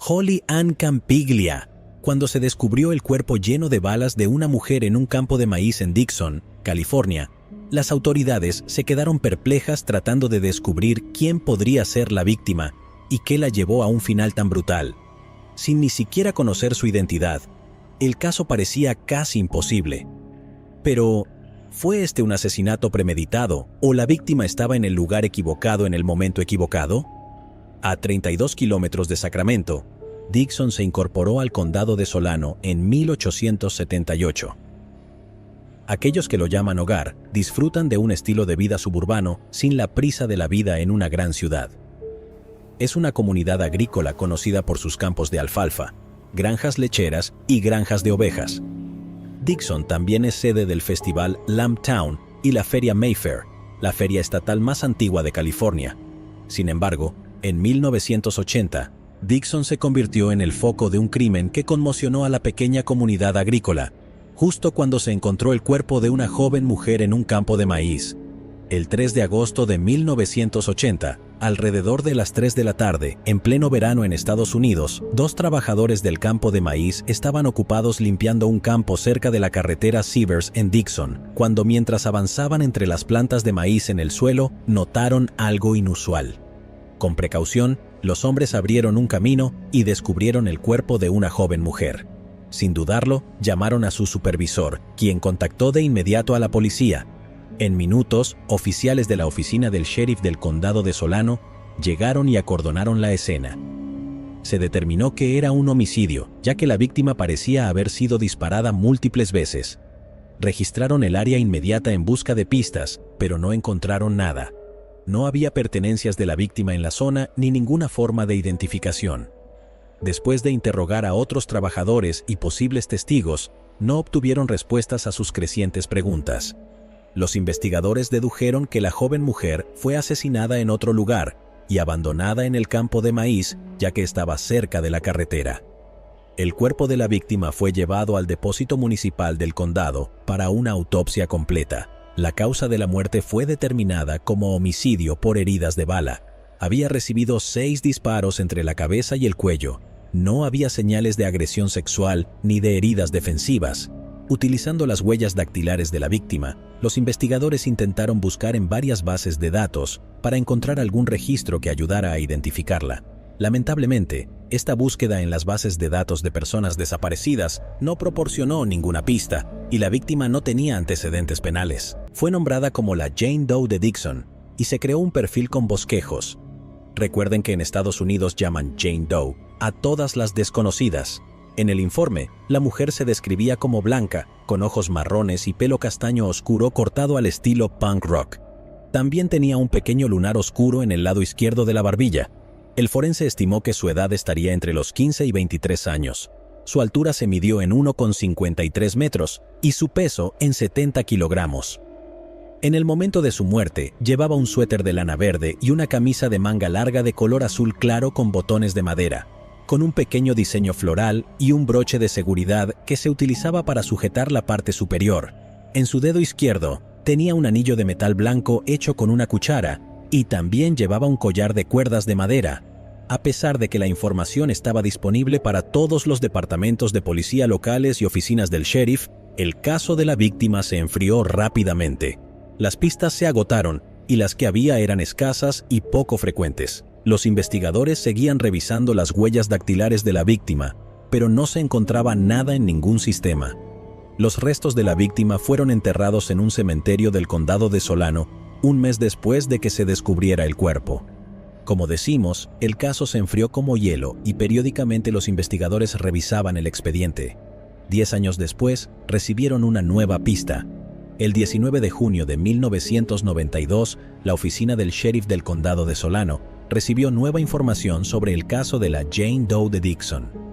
Holly Ann Campiglia, cuando se descubrió el cuerpo lleno de balas de una mujer en un campo de maíz en Dixon, California. Las autoridades se quedaron perplejas tratando de descubrir quién podría ser la víctima y qué la llevó a un final tan brutal. Sin ni siquiera conocer su identidad, el caso parecía casi imposible. Pero, ¿fue este un asesinato premeditado o la víctima estaba en el lugar equivocado en el momento equivocado? A 32 kilómetros de Sacramento, Dixon se incorporó al condado de Solano en 1878. Aquellos que lo llaman hogar disfrutan de un estilo de vida suburbano sin la prisa de la vida en una gran ciudad. Es una comunidad agrícola conocida por sus campos de alfalfa, granjas lecheras y granjas de ovejas. Dixon también es sede del festival Lambtown y la Feria Mayfair, la feria estatal más antigua de California. Sin embargo, en 1980, Dixon se convirtió en el foco de un crimen que conmocionó a la pequeña comunidad agrícola, justo cuando se encontró el cuerpo de una joven mujer en un campo de maíz. El 3 de agosto de 1980, alrededor de las 3 de la tarde, en pleno verano en Estados Unidos, 2 trabajadores del campo de maíz estaban ocupados limpiando un campo cerca de la carretera Severs en Dixon, cuando mientras avanzaban entre las plantas de maíz en el suelo, notaron algo inusual. Con precaución, los hombres abrieron un camino y descubrieron el cuerpo de una joven mujer. Sin dudarlo, llamaron a su supervisor, quien contactó de inmediato a la policía. En minutos, oficiales de la oficina del sheriff del condado de Solano llegaron y acordonaron la escena. Se determinó que era un homicidio, ya que la víctima parecía haber sido disparada múltiples veces. Registraron el área inmediata en busca de pistas, pero no encontraron nada. No había pertenencias de la víctima en la zona ni ninguna forma de identificación. Después de interrogar a otros trabajadores y posibles testigos, no obtuvieron respuestas a sus crecientes preguntas. Los investigadores dedujeron que la joven mujer fue asesinada en otro lugar y abandonada en el campo de maíz, ya que estaba cerca de la carretera. El cuerpo de la víctima fue llevado al depósito municipal del condado para una autopsia completa. La causa de la muerte fue determinada como homicidio por heridas de bala. Había recibido 6 disparos entre la cabeza y el cuello. No había señales de agresión sexual ni de heridas defensivas. Utilizando las huellas dactilares de la víctima, los investigadores intentaron buscar en varias bases de datos para encontrar algún registro que ayudara a identificarla. Lamentablemente, esta búsqueda en las bases de datos de personas desaparecidas no proporcionó ninguna pista y la víctima no tenía antecedentes penales. Fue nombrada como la Jane Doe de Dixon y se creó un perfil con bosquejos. Recuerden que en Estados Unidos llaman Jane Doe a todas las desconocidas. En el informe, la mujer se describía como blanca, con ojos marrones y pelo castaño oscuro cortado al estilo punk rock. También tenía un pequeño lunar oscuro en el lado izquierdo de la barbilla. El forense estimó que su edad estaría entre los 15 y 23 años. Su altura se midió en 1,53 metros y su peso en 70 kilogramos. En el momento de su muerte, llevaba un suéter de lana verde y una camisa de manga larga de color azul claro con botones de madera, con un pequeño diseño floral y un broche de seguridad que se utilizaba para sujetar la parte superior. En su dedo izquierdo, tenía un anillo de metal blanco hecho con una cuchara y también llevaba un collar de cuerdas de madera. A pesar de que la información estaba disponible para todos los departamentos de policía locales y oficinas del sheriff, el caso de la víctima se enfrió rápidamente. Las pistas se agotaron y las que había eran escasas y poco frecuentes. Los investigadores seguían revisando las huellas dactilares de la víctima, pero no se encontraba nada en ningún sistema. Los restos de la víctima fueron enterrados en un cementerio del condado de Solano un mes después de que se descubriera el cuerpo. Como decimos, el caso se enfrió como hielo y periódicamente los investigadores revisaban el expediente. 10 años después, recibieron una nueva pista. El 19 de junio de 1992, la oficina del sheriff del condado de Solano recibió nueva información sobre el caso de la Jane Doe de Dixon.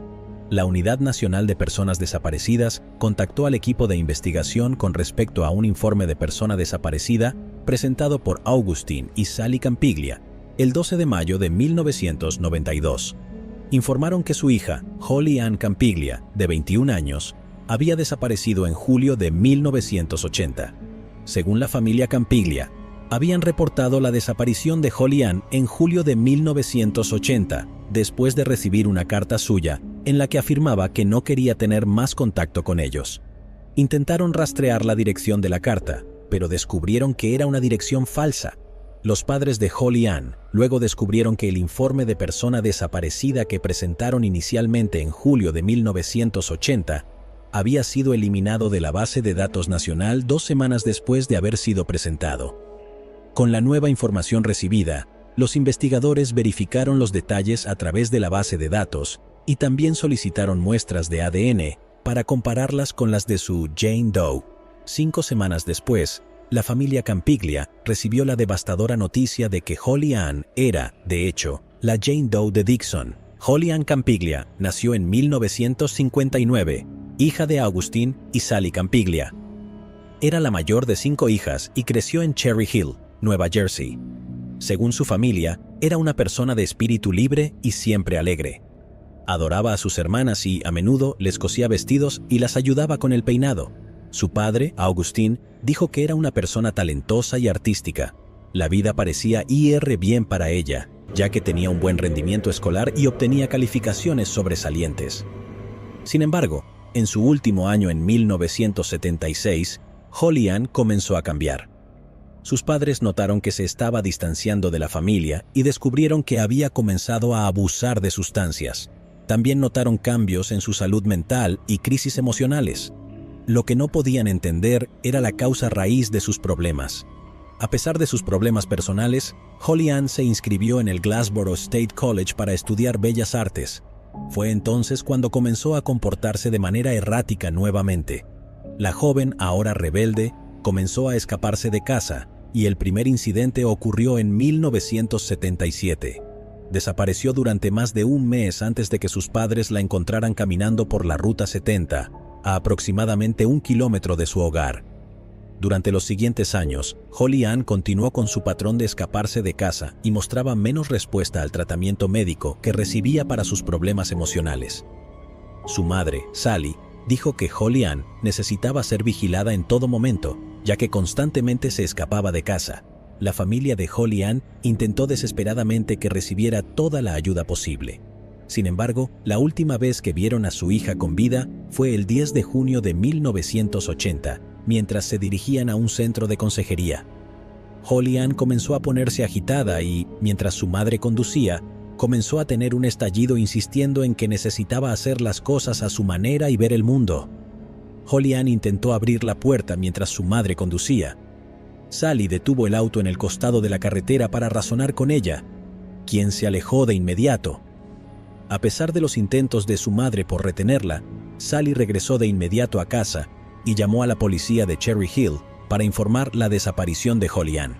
La Unidad Nacional de Personas Desaparecidas contactó al equipo de investigación con respecto a un informe de persona desaparecida presentado por Augustine y Sally Campiglia el 12 de mayo de 1992. Informaron que su hija, Holly Ann Campiglia, de 21 años, había desaparecido en julio de 1980. Según la familia Campiglia, habían reportado la desaparición de Holly Ann en julio de 1980, después de recibir una carta suya en la que afirmaba que no quería tener más contacto con ellos. Intentaron rastrear la dirección de la carta, pero descubrieron que era una dirección falsa. Los padres de Holly Ann luego descubrieron que el informe de persona desaparecida que presentaron inicialmente en julio de 1980 había sido eliminado de la base de datos nacional 2 semanas después de haber sido presentado. Con la nueva información recibida, los investigadores verificaron los detalles a través de la base de datos y también solicitaron muestras de ADN para compararlas con las de su Jane Doe. 5 semanas después, la familia Campiglia recibió la devastadora noticia de que Holly Ann era, de hecho, la Jane Doe de Dixon. Holly Ann Campiglia nació en 1959, hija de Augustine y Sally Campiglia. Era la mayor de 5 hijas y creció en Cherry Hill, Nueva Jersey. Según su familia, era una persona de espíritu libre y siempre alegre. Adoraba a sus hermanas y, a menudo, les cosía vestidos y las ayudaba con el peinado. Su padre, Augustine, dijo que era una persona talentosa y artística. La vida parecía ir bien para ella, ya que tenía un buen rendimiento escolar y obtenía calificaciones sobresalientes. Sin embargo, en su último año en 1976, Holly Ann comenzó a cambiar. Sus padres notaron que se estaba distanciando de la familia y descubrieron que había comenzado a abusar de sustancias. También notaron cambios en su salud mental y crisis emocionales. Lo que no podían entender era la causa raíz de sus problemas. A pesar de sus problemas personales, Holly Ann se inscribió en el Glassboro State College para estudiar Bellas Artes. Fue entonces cuando comenzó a comportarse de manera errática nuevamente. La joven, ahora rebelde, comenzó a escaparse de casa, y el primer incidente ocurrió en 1977. Desapareció durante más de un mes antes de que sus padres la encontraran caminando por la Ruta 70, a aproximadamente 1 kilómetro de su hogar. Durante los siguientes años, Holly Ann continuó con su patrón de escaparse de casa y mostraba menos respuesta al tratamiento médico que recibía para sus problemas emocionales. Su madre, Sally, dijo que Holly Ann necesitaba ser vigilada en todo momento, ya que constantemente se escapaba de casa. La familia de Holly Ann intentó desesperadamente que recibiera toda la ayuda posible. Sin embargo, la última vez que vieron a su hija con vida fue el 10 de junio de 1980, mientras se dirigían a un centro de consejería. Holly Ann comenzó a ponerse agitada y, mientras su madre conducía, comenzó a tener un estallido insistiendo en que necesitaba hacer las cosas a su manera y ver el mundo. Holly Ann intentó abrir la puerta mientras su madre conducía. Sally detuvo el auto en el costado de la carretera para razonar con ella, quien se alejó de inmediato. A pesar de los intentos de su madre por retenerla, Sally regresó de inmediato a casa y llamó a la policía de Cherry Hill para informar la desaparición de Holly Ann.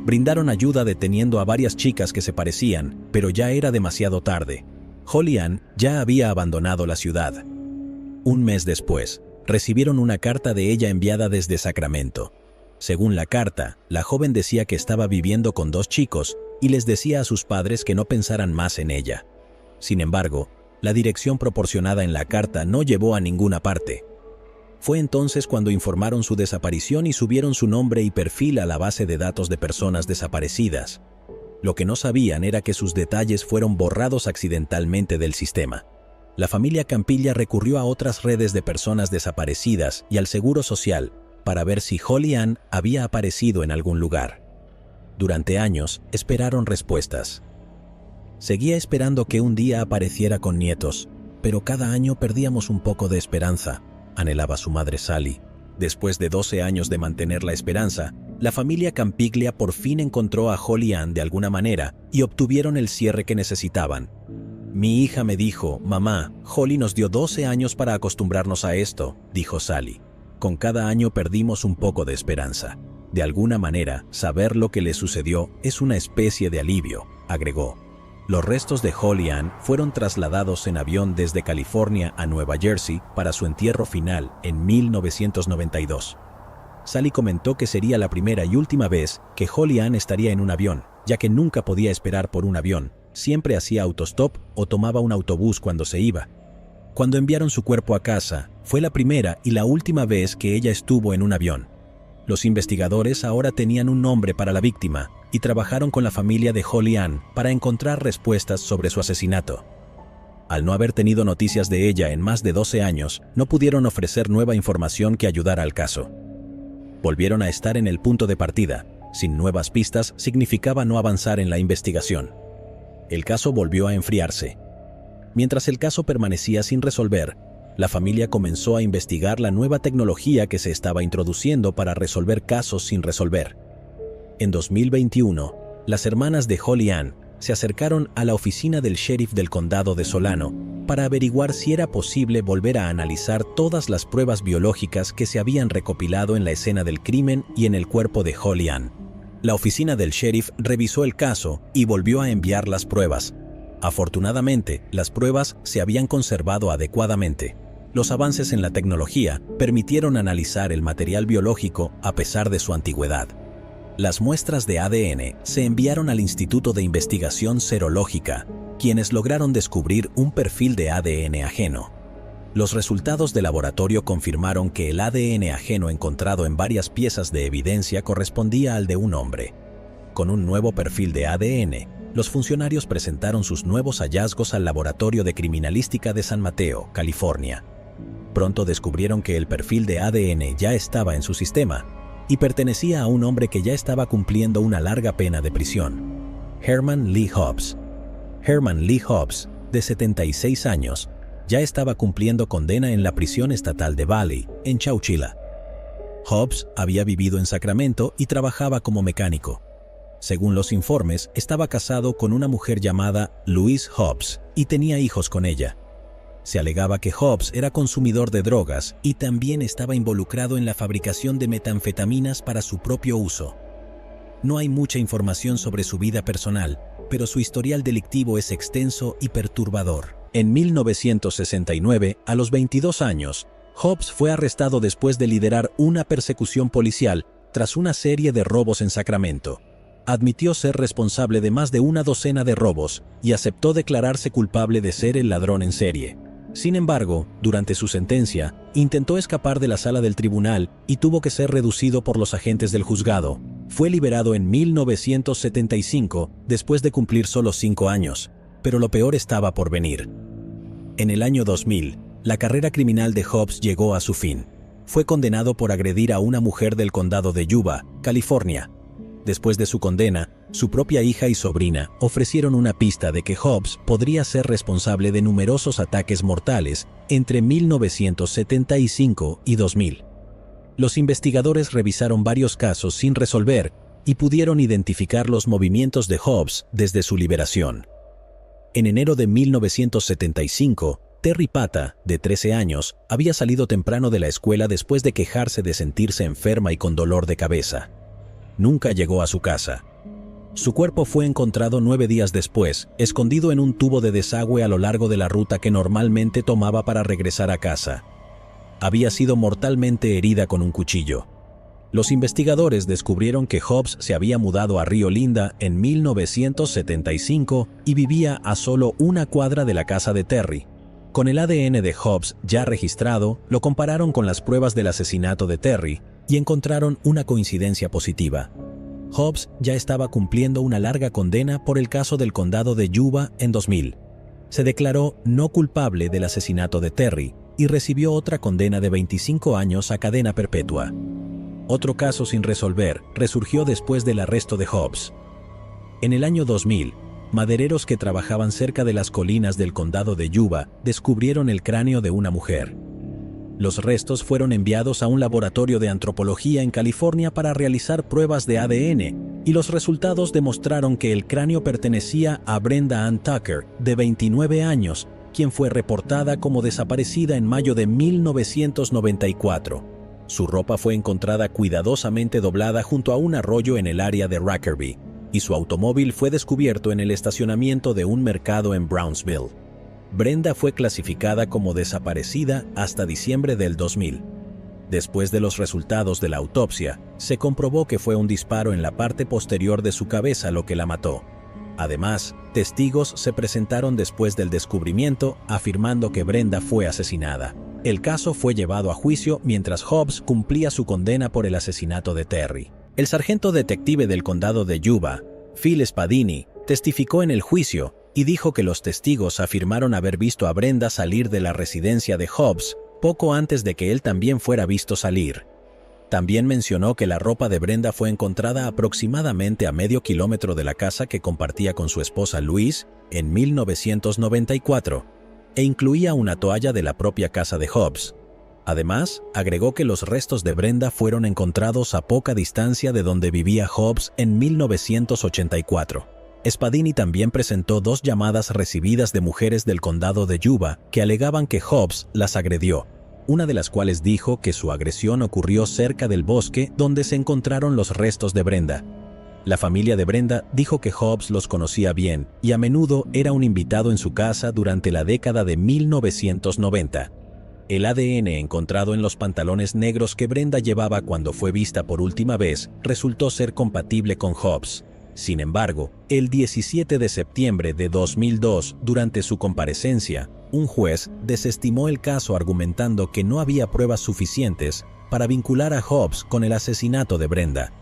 Brindaron ayuda deteniendo a varias chicas que se parecían, pero ya era demasiado tarde. Holly Ann ya había abandonado la ciudad. Un mes después, recibieron una carta de ella enviada desde Sacramento. Según la carta, la joven decía que estaba viviendo con 2 chicos y les decía a sus padres que no pensaran más en ella. Sin embargo, la dirección proporcionada en la carta no llevó a ninguna parte. Fue entonces cuando informaron su desaparición y subieron su nombre y perfil a la base de datos de personas desaparecidas. Lo que no sabían era que sus detalles fueron borrados accidentalmente del sistema. La familia Campiglia recurrió a otras redes de personas desaparecidas y al Seguro Social para ver si Holly Ann había aparecido en algún lugar. Durante años, esperaron respuestas. Seguía esperando que un día apareciera con nietos, pero cada año perdíamos un poco de esperanza, anhelaba su madre Sally. Después de 12 años de mantener la esperanza, la familia Campiglia por fin encontró a Holly Ann de alguna manera y obtuvieron el cierre que necesitaban. Mi hija me dijo, mamá, Holly nos dio 12 años para acostumbrarnos a esto, dijo Sally. Con cada año perdimos un poco de esperanza. De alguna manera, saber lo que le sucedió es una especie de alivio, agregó. Los restos de Holly Ann fueron trasladados en avión desde California a Nueva Jersey para su entierro final en 1992. Sally comentó que sería la primera y última vez que Holly Ann estaría en un avión, ya que nunca podía esperar por un avión, siempre hacía autostop o tomaba un autobús cuando se iba. Cuando enviaron su cuerpo a casa, fue la primera y la última vez que ella estuvo en un avión. Los investigadores ahora tenían un nombre para la víctima y trabajaron con la familia de Holly Ann para encontrar respuestas sobre su asesinato. Al no haber tenido noticias de ella en más de 12 años, no pudieron ofrecer nueva información que ayudara al caso. Volvieron a estar en el punto de partida. Sin nuevas pistas significaba no avanzar en la investigación. El caso volvió a enfriarse. Mientras el caso permanecía sin resolver, la familia comenzó a investigar la nueva tecnología que se estaba introduciendo para resolver casos sin resolver. En 2021, las hermanas de Holly Ann se acercaron a la oficina del sheriff del condado de Solano para averiguar si era posible volver a analizar todas las pruebas biológicas que se habían recopilado en la escena del crimen y en el cuerpo de Holly Ann. La oficina del sheriff revisó el caso y volvió a enviar las pruebas. Afortunadamente, las pruebas se habían conservado adecuadamente. Los avances en la tecnología permitieron analizar el material biológico a pesar de su antigüedad. Las muestras de ADN se enviaron al Instituto de Investigación Serológica, quienes lograron descubrir un perfil de ADN ajeno. Los resultados de laboratorio confirmaron que el ADN ajeno encontrado en varias piezas de evidencia correspondía al de un hombre. Con un nuevo perfil de ADN, los funcionarios presentaron sus nuevos hallazgos al Laboratorio de Criminalística de San Mateo, California. Pronto descubrieron que el perfil de ADN ya estaba en su sistema y pertenecía a un hombre que ya estaba cumpliendo una larga pena de prisión: Herman Lee Hobbs. Herman Lee Hobbs, de 76 años, ya estaba cumpliendo condena en la prisión estatal de Valley, en Chowchilla. Hobbs había vivido en Sacramento y trabajaba como mecánico. Según los informes, estaba casado con una mujer llamada Louise Hobbs y tenía hijos con ella. Se alegaba que Hobbs era consumidor de drogas y también estaba involucrado en la fabricación de metanfetaminas para su propio uso. No hay mucha información sobre su vida personal, pero su historial delictivo es extenso y perturbador. En 1969, a los 22 años, Hobbs fue arrestado después de liderar una persecución policial tras una serie de robos en Sacramento. Admitió ser responsable de más de una docena de robos y aceptó declararse culpable de ser el ladrón en serie. Sin embargo, durante su sentencia, intentó escapar de la sala del tribunal y tuvo que ser reducido por los agentes del juzgado. Fue liberado en 1975 después de cumplir solo 5 años, pero lo peor estaba por venir. En el año 2000, la carrera criminal de Hobbs llegó a su fin. Fue condenado por agredir a una mujer del condado de Yuba, California. Después de su condena, su propia hija y sobrina ofrecieron una pista de que Hobbs podría ser responsable de numerosos ataques mortales entre 1975 y 2000. Los investigadores revisaron varios casos sin resolver y pudieron identificar los movimientos de Hobbs desde su liberación. En enero de 1975, Terry Pata, de 13 años, había salido temprano de la escuela después de quejarse de sentirse enferma y con dolor de cabeza. Nunca llegó a su casa. Su cuerpo fue encontrado 9 días después, escondido en un tubo de desagüe a lo largo de la ruta que normalmente tomaba para regresar a casa. Había sido mortalmente herida con un cuchillo. Los investigadores descubrieron que Hobbs se había mudado a Rio Linda en 1975 y vivía a solo una cuadra de la casa de Terry. Con el ADN de Hobbs ya registrado, lo compararon con las pruebas del asesinato de Terry y encontraron una coincidencia positiva. Hobbs ya estaba cumpliendo una larga condena por el caso del condado de Yuba en 2000. Se declaró no culpable del asesinato de Terry y recibió otra condena de 25 años a cadena perpetua. Otro caso sin resolver resurgió después del arresto de Hobbs. En el año 2000, madereros que trabajaban cerca de las colinas del condado de Yuba descubrieron el cráneo de una mujer. Los restos fueron enviados a un laboratorio de antropología en California para realizar pruebas de ADN, y los resultados demostraron que el cráneo pertenecía a Brenda Ann Tucker, de 29 años, quien fue reportada como desaparecida en mayo de 1994. Su ropa fue encontrada cuidadosamente doblada junto a un arroyo en el área de Rackerby, y su automóvil fue descubierto en el estacionamiento de un mercado en Brownsville. Brenda fue clasificada como desaparecida hasta diciembre del 2000. Después de los resultados de la autopsia, se comprobó que fue un disparo en la parte posterior de su cabeza lo que la mató. Además, testigos se presentaron después del descubrimiento afirmando que Brenda fue asesinada. El caso fue llevado a juicio mientras Hobbs cumplía su condena por el asesinato de Terry. El sargento detective del condado de Yuba, Phil Spadini, testificó en el juicio y dijo que los testigos afirmaron haber visto a Brenda salir de la residencia de Hobbs poco antes de que él también fuera visto salir. También mencionó que la ropa de Brenda fue encontrada aproximadamente a medio kilómetro de la casa que compartía con su esposa Louise en 1994, e incluía una toalla de la propia casa de Hobbs. Además, agregó que los restos de Brenda fueron encontrados a poca distancia de donde vivía Hobbs en 1984. Spadini también presentó 2 llamadas recibidas de mujeres del condado de Yuba que alegaban que Hobbs las agredió, una de las cuales dijo que su agresión ocurrió cerca del bosque donde se encontraron los restos de Brenda. La familia de Brenda dijo que Hobbs los conocía bien y a menudo era un invitado en su casa durante la década de 1990. El ADN encontrado en los pantalones negros que Brenda llevaba cuando fue vista por última vez resultó ser compatible con Hobbs. Sin embargo, el 17 de septiembre de 2002, durante su comparecencia, un juez desestimó el caso argumentando que no había pruebas suficientes para vincular a Hobbs con el asesinato de Brenda.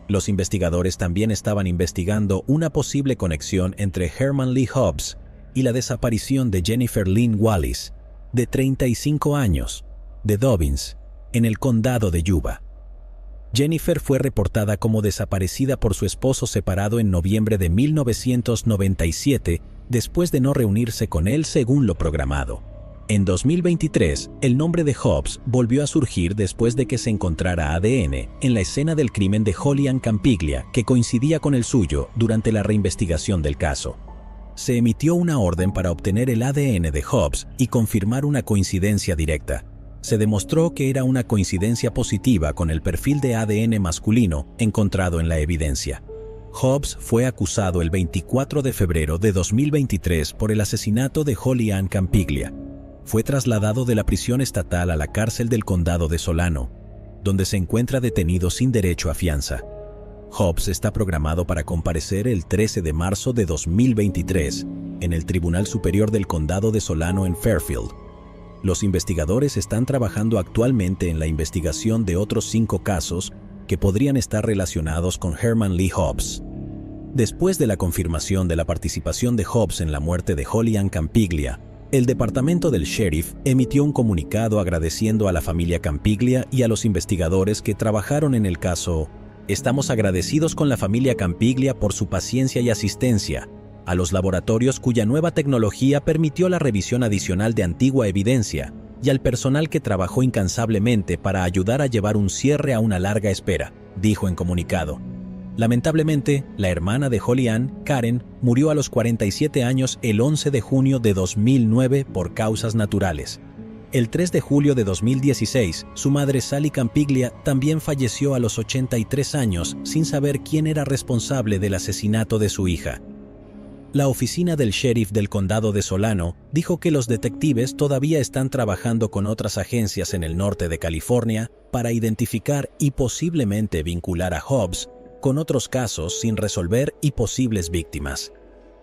Los investigadores también estaban investigando una posible conexión entre Herman Lee Hobbs y la desaparición de Jennifer Lynn Wallis, de 35 años, de Dobbins, en el condado de Yuba. Jennifer fue reportada como desaparecida por su esposo separado en noviembre de 1997, después de no reunirse con él según lo programado. En 2023, el nombre de Hobbs volvió a surgir después de que se encontrara ADN en la escena del crimen de Holly Ann Campiglia, que coincidía con el suyo durante la reinvestigación del caso. Se emitió una orden para obtener el ADN de Hobbs y confirmar una coincidencia directa. Se demostró que era una coincidencia positiva con el perfil de ADN masculino encontrado en la evidencia. Hobbs fue acusado el 24 de febrero de 2023 por el asesinato de Holly Ann Campiglia. Fue trasladado de la prisión estatal a la cárcel del condado de Solano, donde se encuentra detenido sin derecho a fianza. Hobbs está programado para comparecer el 13 de marzo de 2023 en el Tribunal Superior del Condado de Solano en Fairfield. Los investigadores están trabajando actualmente en la investigación de otros 5 casos que podrían estar relacionados con Herman Lee Hobbs. Después de la confirmación de la participación de Hobbs en la muerte de Holly Ann Campiglia, el departamento del sheriff emitió un comunicado agradeciendo a la familia Campiglia y a los investigadores que trabajaron en el caso. Estamos agradecidos con la familia Campiglia por su paciencia y asistencia, a los laboratorios cuya nueva tecnología permitió la revisión adicional de antigua evidencia, y al personal que trabajó incansablemente para ayudar a llevar un cierre a una larga espera, dijo en comunicado. Lamentablemente, la hermana de Holly Ann, Karen, murió a los 47 años el 11 de junio de 2009 por causas naturales. El 3 de julio de 2016, su madre Sally Campiglia también falleció a los 83 años sin saber quién era responsable del asesinato de su hija. La oficina del sheriff del condado de Solano dijo que los detectives todavía están trabajando con otras agencias en el norte de California para identificar y posiblemente vincular a Hobbs con otros casos sin resolver y posibles víctimas.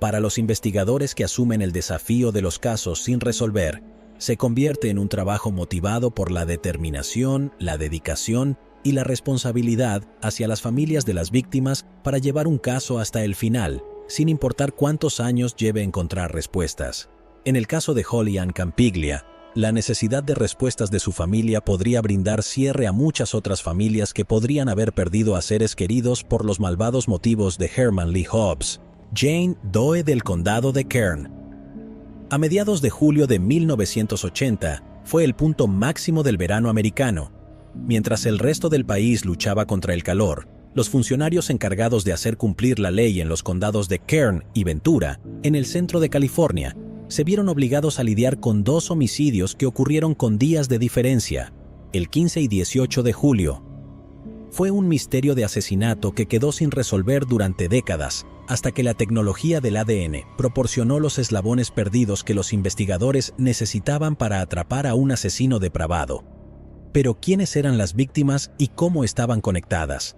Para los investigadores que asumen el desafío de los casos sin resolver, se convierte en un trabajo motivado por la determinación, la dedicación y la responsabilidad hacia las familias de las víctimas para llevar un caso hasta el final, sin importar cuántos años lleve a encontrar respuestas. En el caso de Holly Ann Campiglia, la necesidad de respuestas de su familia podría brindar cierre a muchas otras familias que podrían haber perdido a seres queridos por los malvados motivos de Herman Lee Hobbs. Jane Doe del condado de Kern. A mediados de julio de 1980 fue el punto máximo del verano americano. Mientras el resto del país luchaba contra el calor, los funcionarios encargados de hacer cumplir la ley en los condados de Kern y Ventura, en el centro de California, se vieron obligados a lidiar con 2 homicidios que ocurrieron con días de diferencia, el 15 y 18 de julio. Fue un misterio de asesinato que quedó sin resolver durante décadas, hasta que la tecnología del ADN proporcionó los eslabones perdidos que los investigadores necesitaban para atrapar a un asesino depravado. Pero ¿quiénes eran las víctimas y cómo estaban conectadas?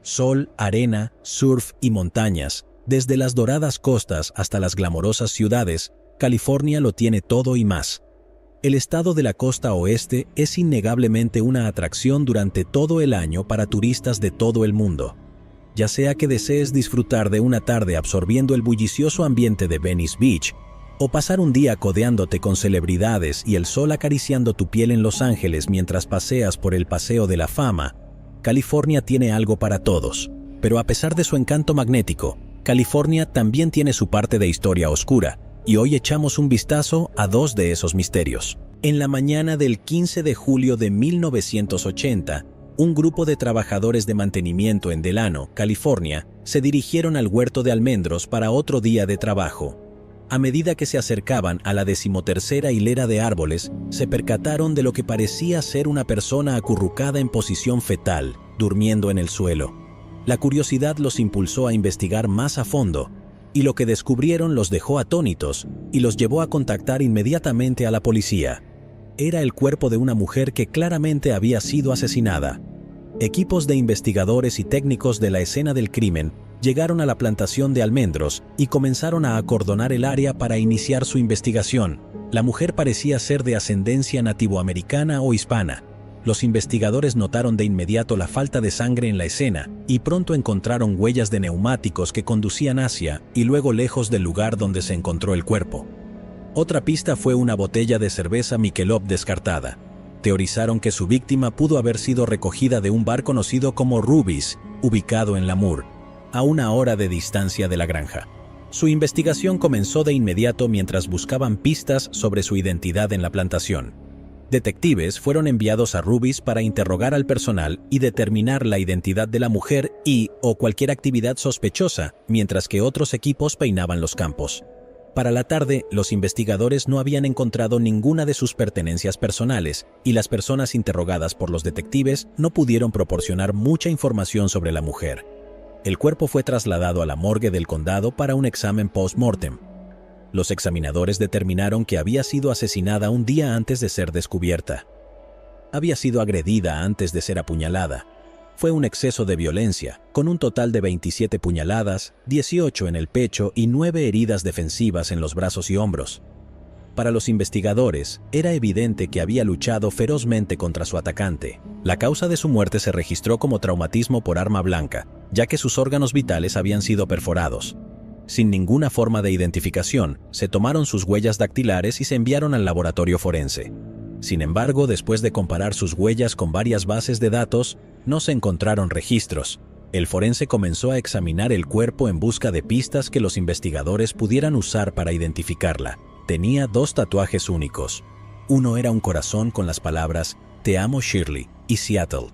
Sol, arena, surf y montañas, desde las doradas costas hasta las glamorosas ciudades, California lo tiene todo y más. El estado de la costa oeste es innegablemente una atracción durante todo el año para turistas de todo el mundo. Ya sea que desees disfrutar de una tarde absorbiendo el bullicioso ambiente de Venice Beach, o pasar un día codeándote con celebridades y el sol acariciando tu piel en Los Ángeles mientras paseas por el Paseo de la Fama, California tiene algo para todos. Pero a pesar de su encanto magnético, California también tiene su parte de historia oscura, y hoy echamos un vistazo a dos de esos misterios. En la mañana del 15 de julio de 1980, un grupo de trabajadores de mantenimiento en Delano, California, se dirigieron al huerto de almendros para otro día de trabajo. A medida que se acercaban a la 13ª hilera de árboles, se percataron de lo que parecía ser una persona acurrucada en posición fetal, durmiendo en el suelo. La curiosidad los impulsó a investigar más a fondo, y lo que descubrieron los dejó atónitos y los llevó a contactar inmediatamente a la policía. Era el cuerpo de una mujer que claramente había sido asesinada. Equipos de investigadores y técnicos de la escena del crimen llegaron a la plantación de almendros y comenzaron a acordonar el área para iniciar su investigación. La mujer parecía ser de ascendencia nativoamericana o hispana. Los investigadores notaron de inmediato la falta de sangre en la escena y pronto encontraron huellas de neumáticos que conducían hacia y luego lejos del lugar donde se encontró el cuerpo. Otra pista fue una botella de cerveza Michelob descartada. Teorizaron que su víctima pudo haber sido recogida de un bar conocido como Ruby's, ubicado en Lamour, a 1 hora de distancia de la granja. Su investigación comenzó de inmediato mientras buscaban pistas sobre su identidad en la plantación. Detectives fueron enviados a Ruby's para interrogar al personal y determinar la identidad de la mujer o cualquier actividad sospechosa, mientras que otros equipos peinaban los campos. Para la tarde, los investigadores no habían encontrado ninguna de sus pertenencias personales y las personas interrogadas por los detectives no pudieron proporcionar mucha información sobre la mujer. El cuerpo fue trasladado a la morgue del condado para un examen post-mortem. Los examinadores determinaron que había sido asesinada un día antes de ser descubierta. Había sido agredida antes de ser apuñalada. Fue un exceso de violencia, con un total de 27 puñaladas, 18 en el pecho y 9 heridas defensivas en los brazos y hombros. Para los investigadores, era evidente que había luchado ferozmente contra su atacante. La causa de su muerte se registró como traumatismo por arma blanca, ya que sus órganos vitales habían sido perforados. Sin ninguna forma de identificación, se tomaron sus huellas dactilares y se enviaron al laboratorio forense. Sin embargo, después de comparar sus huellas con varias bases de datos, no se encontraron registros. El forense comenzó a examinar el cuerpo en busca de pistas que los investigadores pudieran usar para identificarla. Tenía 2 tatuajes únicos. Uno era un corazón con las palabras «Te amo Shirley» y «Seattle».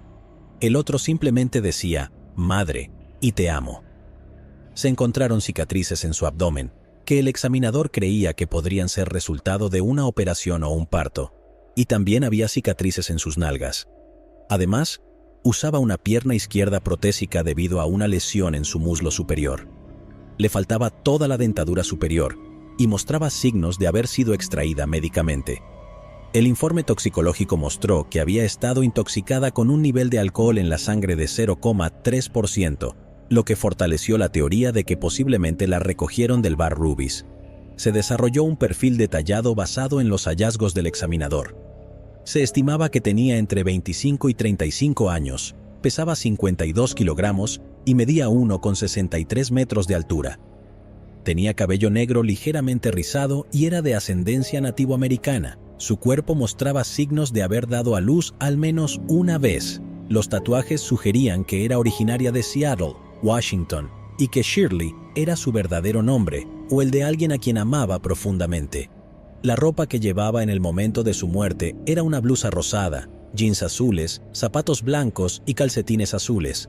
El otro simplemente decía «Madre» y «Te amo». Se encontraron cicatrices en su abdomen, que el examinador creía que podrían ser resultado de una operación o un parto, y también había cicatrices en sus nalgas. Además, usaba una pierna izquierda protésica debido a una lesión en su muslo superior. Le faltaba toda la dentadura superior y mostraba signos de haber sido extraída médicamente. El informe toxicológico mostró que había estado intoxicada con un nivel de alcohol en la sangre de 0,3%, lo que fortaleció la teoría de que posiblemente la recogieron del bar Ruby's. Se desarrolló un perfil detallado basado en los hallazgos del examinador. Se estimaba que tenía entre 25 y 35 años, pesaba 52 kilogramos y medía 1,63 metros de altura. Tenía cabello negro ligeramente rizado y era de ascendencia nativoamericana. Su cuerpo mostraba signos de haber dado a luz al menos una vez. Los tatuajes sugerían que era originaria de Seattle, Washington, y que Shirley era su verdadero nombre o el de alguien a quien amaba profundamente. La ropa que llevaba en el momento de su muerte era una blusa rosada, jeans azules, zapatos blancos y calcetines azules.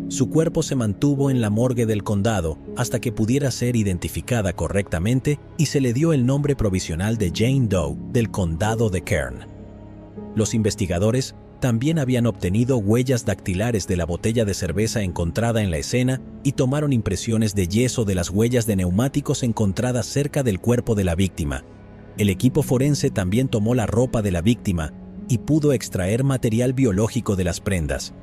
Su cuerpo se mantuvo en la morgue del condado hasta que pudiera ser identificada correctamente y se le dio el nombre provisional de Jane Doe del condado de Kern. Los investigadores también habían obtenido huellas dactilares de la botella de cerveza encontrada en la escena y tomaron impresiones de yeso de las huellas de neumáticos encontradas cerca del cuerpo de la víctima. El equipo forense también tomó la ropa de la víctima y pudo extraer material biológico de las prendas.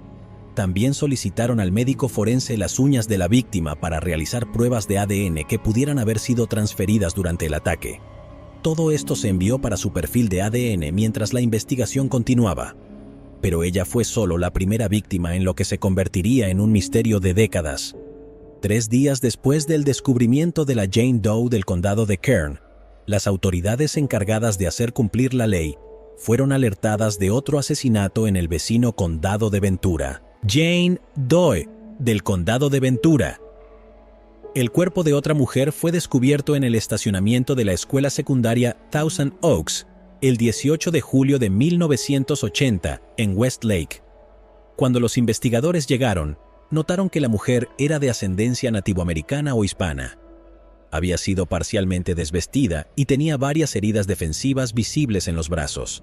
También solicitaron al médico forense las uñas de la víctima para realizar pruebas de ADN que pudieran haber sido transferidas durante el ataque. Todo esto se envió para su perfil de ADN mientras la investigación continuaba. Pero ella fue solo la primera víctima en lo que se convertiría en un misterio de décadas. 3 días después del descubrimiento de la Jane Doe del condado de Kern, las autoridades encargadas de hacer cumplir la ley fueron alertadas de otro asesinato en el vecino condado de Ventura. Jane Doe, del condado de Ventura. El cuerpo de otra mujer fue descubierto en el estacionamiento de la escuela secundaria Thousand Oaks el 18 de julio de 1980 en Westlake. Cuando los investigadores llegaron, notaron que la mujer era de ascendencia nativoamericana o hispana. Había sido parcialmente desvestida y tenía varias heridas defensivas visibles en los brazos.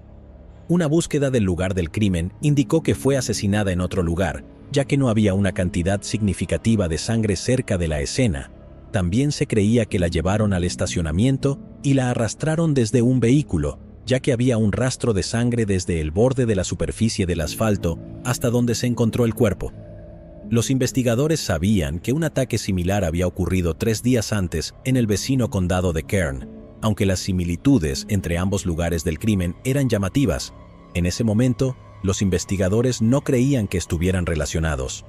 Una búsqueda del lugar del crimen indicó que fue asesinada en otro lugar, ya que no había una cantidad significativa de sangre cerca de la escena. También se creía que la llevaron al estacionamiento y la arrastraron desde un vehículo, ya que había un rastro de sangre desde el borde de la superficie del asfalto hasta donde se encontró el cuerpo. Los investigadores sabían que un ataque similar había ocurrido 3 días antes en el vecino condado de Kern. Aunque las similitudes entre ambos lugares del crimen eran llamativas, en ese momento, los investigadores no creían que estuvieran relacionados.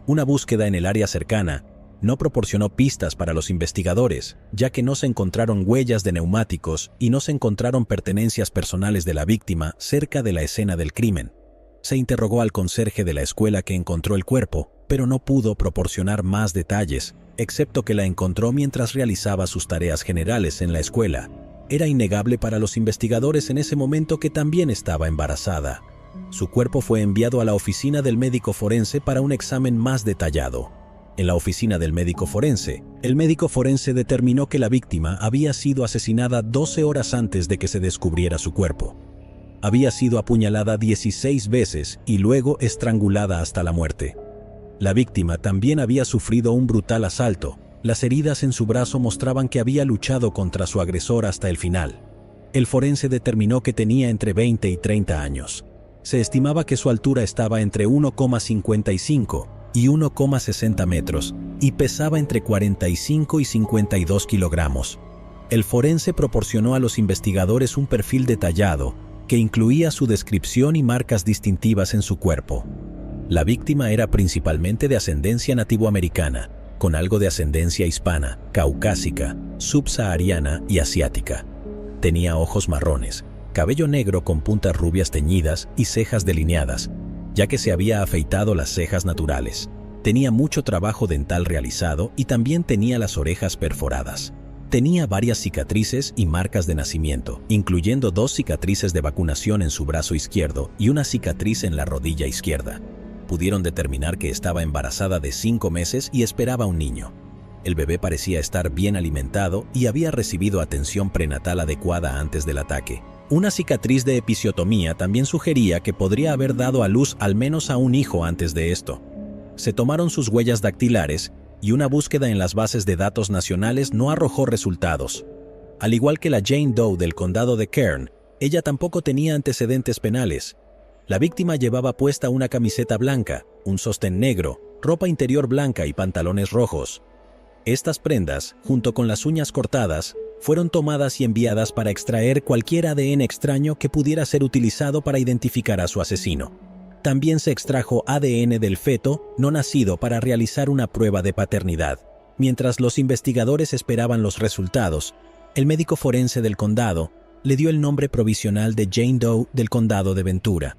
Una búsqueda en el área cercana no proporcionó pistas para los investigadores, ya que no se encontraron huellas de neumáticos y no se encontraron pertenencias personales de la víctima cerca de la escena del crimen. Se interrogó al conserje de la escuela que encontró el cuerpo, pero no pudo proporcionar más detalles, excepto que la encontró mientras realizaba sus tareas generales en la escuela. Era innegable para los investigadores en ese momento que también estaba embarazada. Su cuerpo fue enviado a la oficina del médico forense para un examen más detallado. En la oficina del médico forense, el médico forense determinó que la víctima había sido asesinada 12 horas antes de que se descubriera su cuerpo. Había sido apuñalada 16 veces y luego estrangulada hasta la muerte. La víctima también había sufrido un brutal asalto. Las heridas en su brazo mostraban que había luchado contra su agresor hasta el final. El forense determinó que tenía entre 20 y 30 años. Se estimaba que su altura estaba entre 1,55 y 1,60 metros y pesaba entre 45 y 52 kilogramos. El forense proporcionó a los investigadores un perfil detallado que incluía su descripción y marcas distintivas en su cuerpo. La víctima era principalmente de ascendencia nativoamericana, con algo de ascendencia hispana, caucásica, subsahariana y asiática. Tenía ojos marrones, cabello negro con puntas rubias teñidas y cejas delineadas, ya que se había afeitado las cejas naturales. Tenía mucho trabajo dental realizado y también tenía las orejas perforadas. Tenía varias cicatrices y marcas de nacimiento, incluyendo 2 cicatrices de vacunación en su brazo izquierdo y una cicatriz en la rodilla izquierda. Pudieron determinar que estaba embarazada de 5 meses y esperaba un niño. El bebé parecía estar bien alimentado y había recibido atención prenatal adecuada antes del ataque. Una cicatriz de episiotomía también sugería que podría haber dado a luz al menos a un hijo antes de esto. Se tomaron sus huellas dactilares y una búsqueda en las bases de datos nacionales no arrojó resultados. Al igual que la Jane Doe del condado de Kern, ella tampoco tenía antecedentes penales. La víctima llevaba puesta una camiseta blanca, un sostén negro, ropa interior blanca y pantalones rojos. Estas prendas, junto con las uñas cortadas, fueron tomadas y enviadas para extraer cualquier ADN extraño que pudiera ser utilizado para identificar a su asesino. También se extrajo ADN del feto no nacido para realizar una prueba de paternidad. Mientras los investigadores esperaban los resultados, el médico forense del condado le dio el nombre provisional de Jane Doe del condado de Ventura.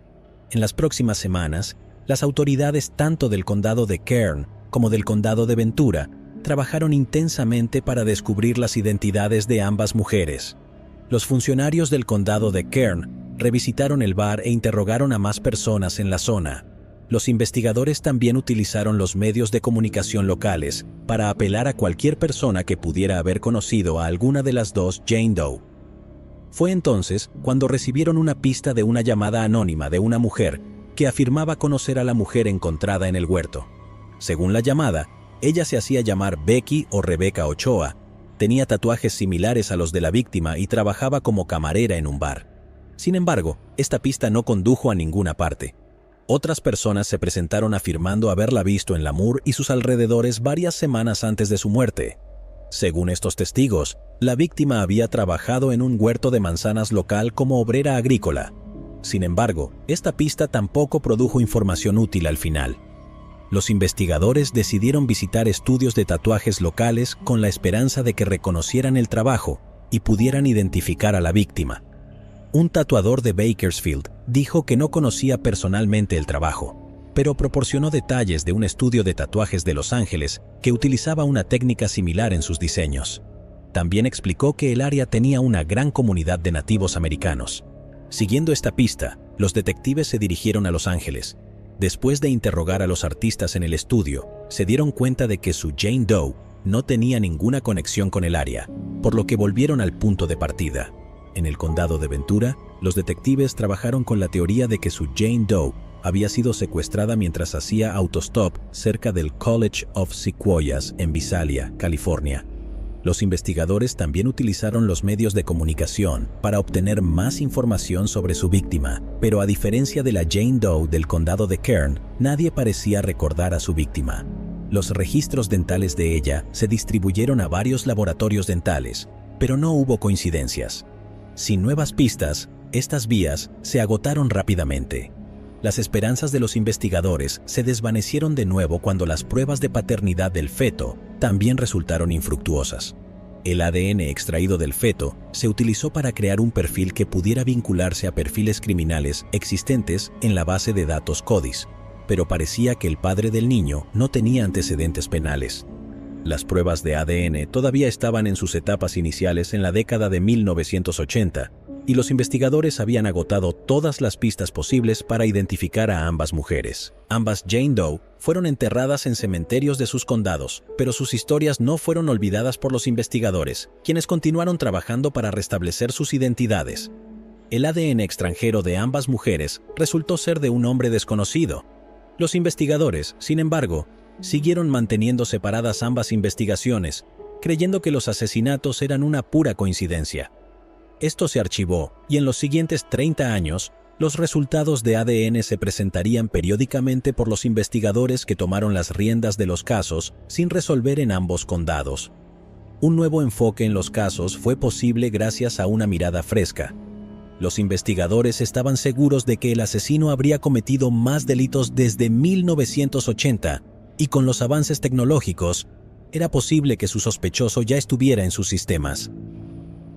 En las próximas semanas, las autoridades tanto del condado de Kern como del condado de Ventura trabajaron intensamente para descubrir las identidades de ambas mujeres. Los funcionarios del condado de Kern revisitaron el bar e interrogaron a más personas en la zona. Los investigadores también utilizaron los medios de comunicación locales para apelar a cualquier persona que pudiera haber conocido a alguna de las dos Jane Doe. Fue entonces cuando recibieron una pista de una llamada anónima de una mujer que afirmaba conocer a la mujer encontrada en el huerto. Según la llamada, ella se hacía llamar Becky o Rebecca Ochoa, tenía tatuajes similares a los de la víctima y trabajaba como camarera en un bar. Sin embargo, esta pista no condujo a ninguna parte. Otras personas se presentaron afirmando haberla visto en Lamour y sus alrededores varias semanas antes de su muerte. Según estos testigos, la víctima había trabajado en un huerto de manzanas local como obrera agrícola. Sin embargo, esta pista tampoco produjo información útil al final. Los investigadores decidieron visitar estudios de tatuajes locales con la esperanza de que reconocieran el trabajo y pudieran identificar a la víctima. Un tatuador de Bakersfield dijo que no conocía personalmente el trabajo, pero proporcionó detalles de un estudio de tatuajes de Los Ángeles que utilizaba una técnica similar en sus diseños. También explicó que el área tenía una gran comunidad de nativos americanos. Siguiendo esta pista, los detectives se dirigieron a Los Ángeles. Después de interrogar a los artistas en el estudio, se dieron cuenta de que su Jane Doe no tenía ninguna conexión con el área, por lo que volvieron al punto de partida. En el condado de Ventura, los detectives trabajaron con la teoría de que su Jane Doe había sido secuestrada mientras hacía autostop cerca del College of Sequoias en Visalia, California. Los investigadores también utilizaron los medios de comunicación para obtener más información sobre su víctima, pero a diferencia de la Jane Doe del condado de Kern, nadie parecía recordar a su víctima. Los registros dentales de ella se distribuyeron a varios laboratorios dentales, pero no hubo coincidencias. Sin nuevas pistas, estas vías se agotaron rápidamente. Las esperanzas de los investigadores se desvanecieron de nuevo cuando las pruebas de paternidad del feto también resultaron infructuosas. El ADN extraído del feto se utilizó para crear un perfil que pudiera vincularse a perfiles criminales existentes en la base de datos CODIS, pero parecía que el padre del niño no tenía antecedentes penales. Las pruebas de ADN todavía estaban en sus etapas iniciales en la década de 1980, y los investigadores habían agotado todas las pistas posibles para identificar a ambas mujeres. Ambas Jane Doe fueron enterradas en cementerios de sus condados, pero sus historias no fueron olvidadas por los investigadores, quienes continuaron trabajando para restablecer sus identidades. El ADN extranjero de ambas mujeres resultó ser de un hombre desconocido. Los investigadores, sin embargo, siguieron manteniendo separadas ambas investigaciones, creyendo que los asesinatos eran una pura coincidencia. Esto se archivó, y en los siguientes 30 años, los resultados de ADN se presentarían periódicamente por los investigadores que tomaron las riendas de los casos sin resolver en ambos condados. Un nuevo enfoque en los casos fue posible gracias a una mirada fresca. Los investigadores estaban seguros de que el asesino habría cometido más delitos desde 1980, y con los avances tecnológicos, era posible que su sospechoso ya estuviera en sus sistemas.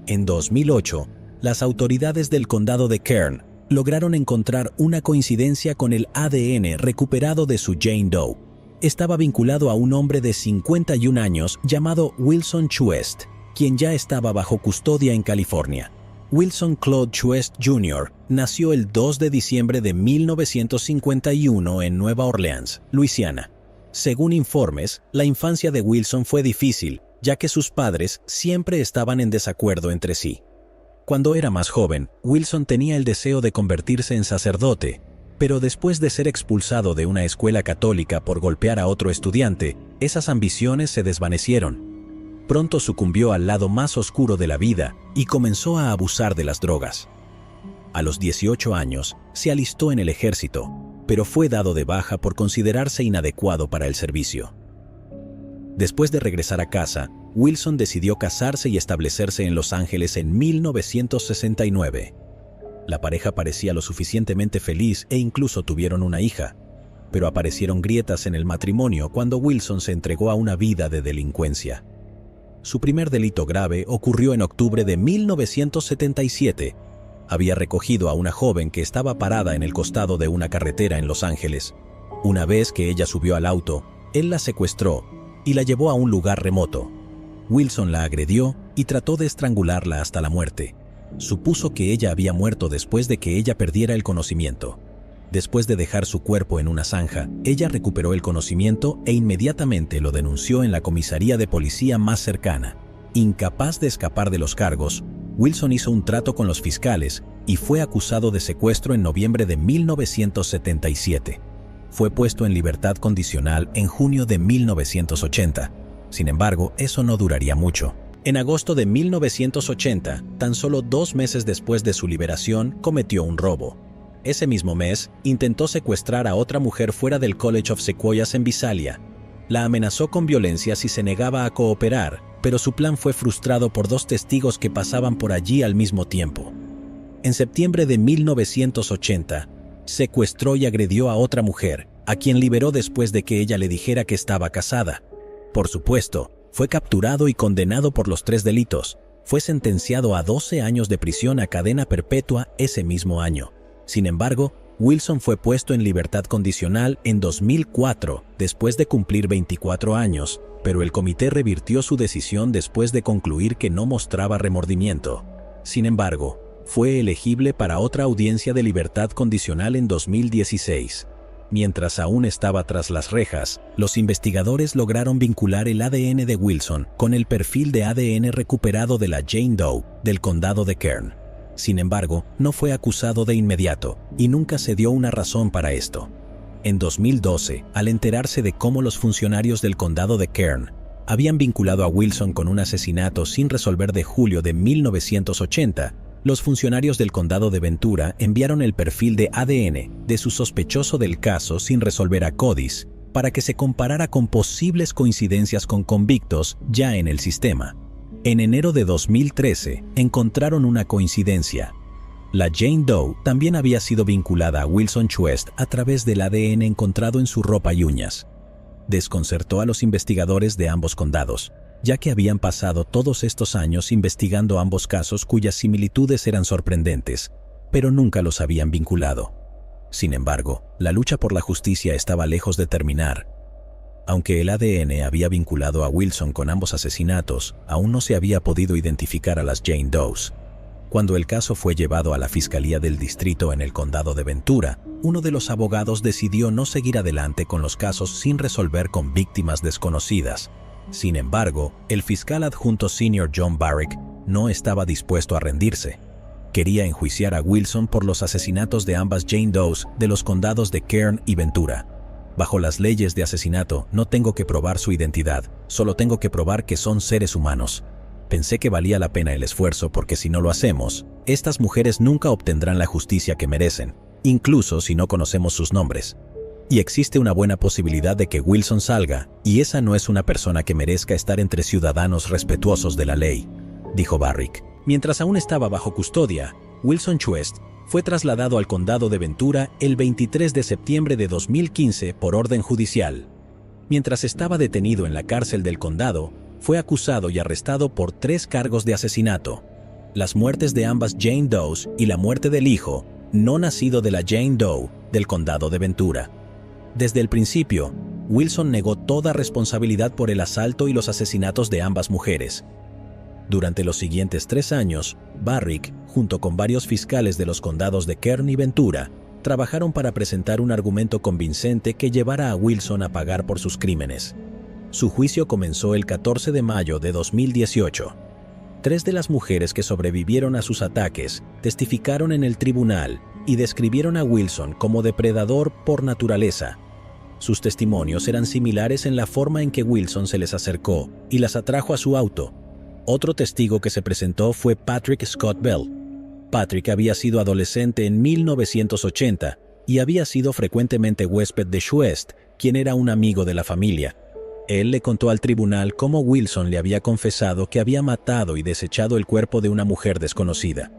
En 2008, las autoridades del condado de Kern lograron encontrar una coincidencia con el ADN recuperado de su Jane Doe. Estaba vinculado a un hombre de 51 años llamado Wilson Chuest, quien ya estaba bajo custodia en California. Wilson Claude Chuest Jr. nació el 2 de diciembre de 1951 en Nueva Orleans, Luisiana. Según informes, la infancia de Wilson fue difícil, ya que sus padres siempre estaban en desacuerdo entre sí. Cuando era más joven, Wilson tenía el deseo de convertirse en sacerdote, pero después de ser expulsado de una escuela católica por golpear a otro estudiante, esas ambiciones se desvanecieron. Pronto sucumbió al lado más oscuro de la vida y comenzó a abusar de las drogas. A los 18 años, se alistó en el ejército, pero fue dado de baja por considerarse inadecuado para el servicio. Después de regresar a casa, Wilson decidió casarse y establecerse en Los Ángeles en 1969. La pareja parecía lo suficientemente feliz e incluso tuvieron una hija, pero aparecieron grietas en el matrimonio cuando Wilson se entregó a una vida de delincuencia. Su primer delito grave ocurrió en octubre de 1977. Había recogido a una joven que estaba parada en el costado de una carretera en Los Ángeles. Una vez que ella subió al auto, él la secuestró y la llevó a un lugar remoto. Wilson la agredió y trató de estrangularla hasta la muerte. Supuso que ella había muerto después de que ella perdiera el conocimiento. Después de dejar su cuerpo en una zanja, ella recuperó el conocimiento e inmediatamente lo denunció en la comisaría de policía más cercana. Incapaz de escapar de los cargos, Wilson hizo un trato con los fiscales y fue acusado de secuestro en noviembre de 1977. Fue puesto en libertad condicional en junio de 1980. Sin embargo, eso no duraría mucho. En agosto de 1980, tan solo 2 meses después de su liberación, cometió un robo. Ese mismo mes, intentó secuestrar a otra mujer fuera del College of Sequoias en Visalia. La amenazó con violencia si se negaba a cooperar, pero su plan fue frustrado por dos testigos que pasaban por allí al mismo tiempo. En septiembre de 1980, secuestró y agredió a otra mujer, a quien liberó después de que ella le dijera que estaba casada. Por supuesto, fue capturado y condenado por los 3 delitos. Fue sentenciado a 12 años de prisión a cadena perpetua ese mismo año. Sin embargo, Wilson fue puesto en libertad condicional en 2004, después de cumplir 24 años, pero el comité revirtió su decisión después de concluir que no mostraba remordimiento. Sin embargo, fue elegible para otra audiencia de libertad condicional en 2016. Mientras aún estaba tras las rejas, los investigadores lograron vincular el ADN de Wilson con el perfil de ADN recuperado de la Jane Doe del condado de Kern. Sin embargo, no fue acusado de inmediato, y nunca se dio una razón para esto. En 2012, al enterarse de cómo los funcionarios del condado de Kern habían vinculado a Wilson con un asesinato sin resolver de julio de 1980, los funcionarios del condado de Ventura enviaron el perfil de ADN de su sospechoso del caso sin resolver a CODIS para que se comparara con posibles coincidencias con convictos ya en el sistema. En enero de 2013 encontraron una coincidencia. La Jane Doe también había sido vinculada a Wilson Chuest a través del ADN encontrado en su ropa y uñas. Desconcertó a los investigadores de ambos condados, ya que habían pasado todos estos años investigando ambos casos cuyas similitudes eran sorprendentes, pero nunca los habían vinculado. Sin embargo, la lucha por la justicia estaba lejos de terminar. Aunque el ADN había vinculado a Wilson con ambos asesinatos, aún no se había podido identificar a las Jane Does. Cuando el caso fue llevado a la Fiscalía del Distrito en el condado de Ventura, uno de los abogados decidió no seguir adelante con los casos sin resolver con víctimas desconocidas. Sin embargo, el fiscal adjunto senior John Barrick no estaba dispuesto a rendirse. Quería enjuiciar a Wilson por los asesinatos de ambas Jane Does de los condados de Kern y Ventura. Bajo las leyes de asesinato, no tengo que probar su identidad, solo tengo que probar que son seres humanos. Pensé que valía la pena el esfuerzo porque si no lo hacemos, estas mujeres nunca obtendrán la justicia que merecen, incluso si no conocemos sus nombres. Y existe una buena posibilidad de que Wilson salga, y esa no es una persona que merezca estar entre ciudadanos respetuosos de la ley, dijo Barrick. Mientras aún estaba bajo custodia, Wilson Chuest fue trasladado al condado de Ventura el 23 de septiembre de 2015 por orden judicial. Mientras estaba detenido en la cárcel del condado, fue acusado y arrestado por 3 cargos de asesinato. Las muertes de ambas Jane Does y la muerte del hijo, no nacido de la Jane Doe, del condado de Ventura. Desde el principio, Wilson negó toda responsabilidad por el asalto y los asesinatos de ambas mujeres. Durante los siguientes 3 años, Barrick, junto con varios fiscales de los condados de Kern y Ventura, trabajaron para presentar un argumento convincente que llevara a Wilson a pagar por sus crímenes. Su juicio comenzó el 14 de mayo de 2018. 3 de las mujeres que sobrevivieron a sus ataques testificaron en el tribunal y describieron a Wilson como depredador por naturaleza. Sus testimonios eran similares en la forma en que Wilson se les acercó y las atrajo a su auto. Otro testigo que se presentó fue Patrick Scott Bell. Patrick había sido adolescente en 1980 y había sido frecuentemente huésped de Chuest, quien era un amigo de la familia. Él le contó al tribunal cómo Wilson le había confesado que había matado y desechado el cuerpo de una mujer desconocida.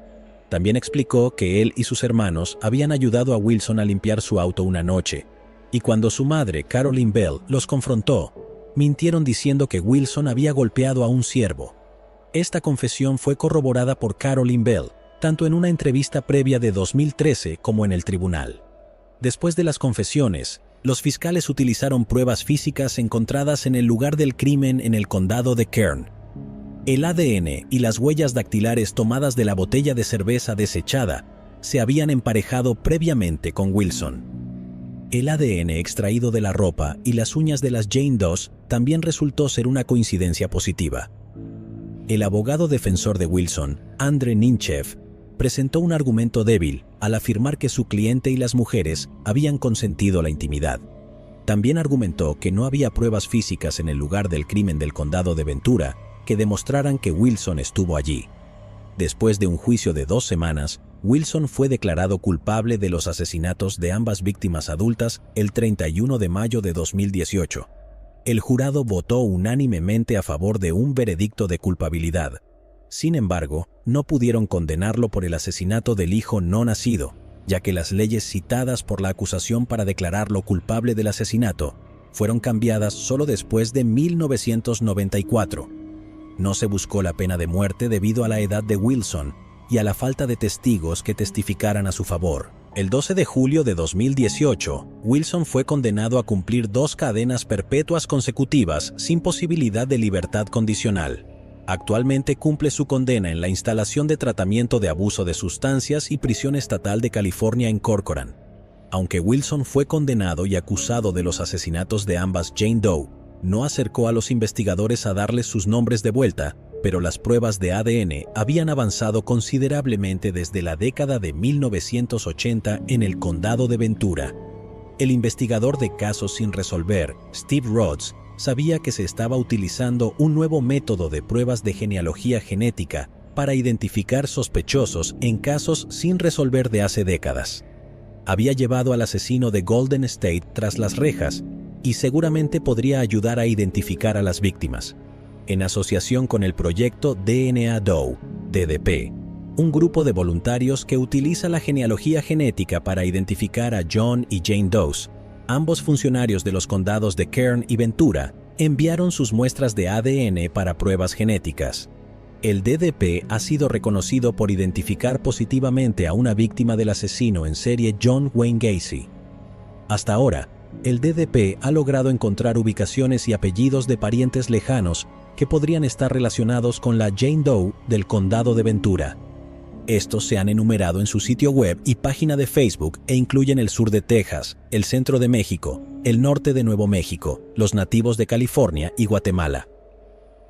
También explicó que él y sus hermanos habían ayudado a Wilson a limpiar su auto una noche, y cuando su madre, Caroline Bell, los confrontó, mintieron diciendo que Wilson había golpeado a un ciervo. Esta confesión fue corroborada por Caroline Bell, tanto en una entrevista previa de 2013 como en el tribunal. Después de las confesiones, los fiscales utilizaron pruebas físicas encontradas en el lugar del crimen en el condado de Kern. El ADN y las huellas dactilares tomadas de la botella de cerveza desechada se habían emparejado previamente con Wilson. El ADN extraído de la ropa y las uñas de las Jane Does también resultó ser una coincidencia positiva. El abogado defensor de Wilson, Andre Ninchev, presentó un argumento débil al afirmar que su cliente y las mujeres habían consentido la intimidad. También argumentó que no había pruebas físicas en el lugar del crimen del condado de Ventura que demostraran que Wilson estuvo allí. Después de un juicio de 2 semanas, Wilson fue declarado culpable de los asesinatos de ambas víctimas adultas el 31 de mayo de 2018. el jurado votó unánimemente a favor de un veredicto de culpabilidad. Sin embargo, no pudieron condenarlo por el asesinato del hijo no nacido, ya que las leyes citadas por la acusación para declararlo culpable del asesinato fueron cambiadas solo después de 1994. No se buscó la pena de muerte debido a la edad de Wilson y a la falta de testigos que testificaran a su favor. El 12 de julio de 2018, Wilson fue condenado a cumplir 2 cadenas perpetuas consecutivas sin posibilidad de libertad condicional. Actualmente cumple su condena en la instalación de tratamiento de abuso de sustancias y prisión estatal de California en Corcoran. Aunque Wilson fue condenado y acusado de los asesinatos de ambas Jane Doe, no acercó a los investigadores a darles sus nombres de vuelta, pero las pruebas de ADN habían avanzado considerablemente desde la década de 1980 en el condado de Ventura. El investigador de casos sin resolver, Steve Rhodes, sabía que se estaba utilizando un nuevo método de pruebas de genealogía genética para identificar sospechosos en casos sin resolver de hace décadas. Había llevado al asesino de Golden State tras las rejas y seguramente podría ayudar a identificar a las víctimas. En asociación con el proyecto DNA Doe, DDP, un grupo de voluntarios que utiliza la genealogía genética para identificar a John y Jane Doe, ambos funcionarios de los condados de Kern y Ventura enviaron sus muestras de ADN para pruebas genéticas. El DDP ha sido reconocido por identificar positivamente a una víctima del asesino en serie John Wayne Gacy. Hasta ahora, el DDP ha logrado encontrar ubicaciones y apellidos de parientes lejanos que podrían estar relacionados con la Jane Doe del condado de Ventura. Estos se han enumerado en su sitio web y página de Facebook e incluyen el sur de Texas, el centro de México, el norte de Nuevo México, los nativos de California y Guatemala.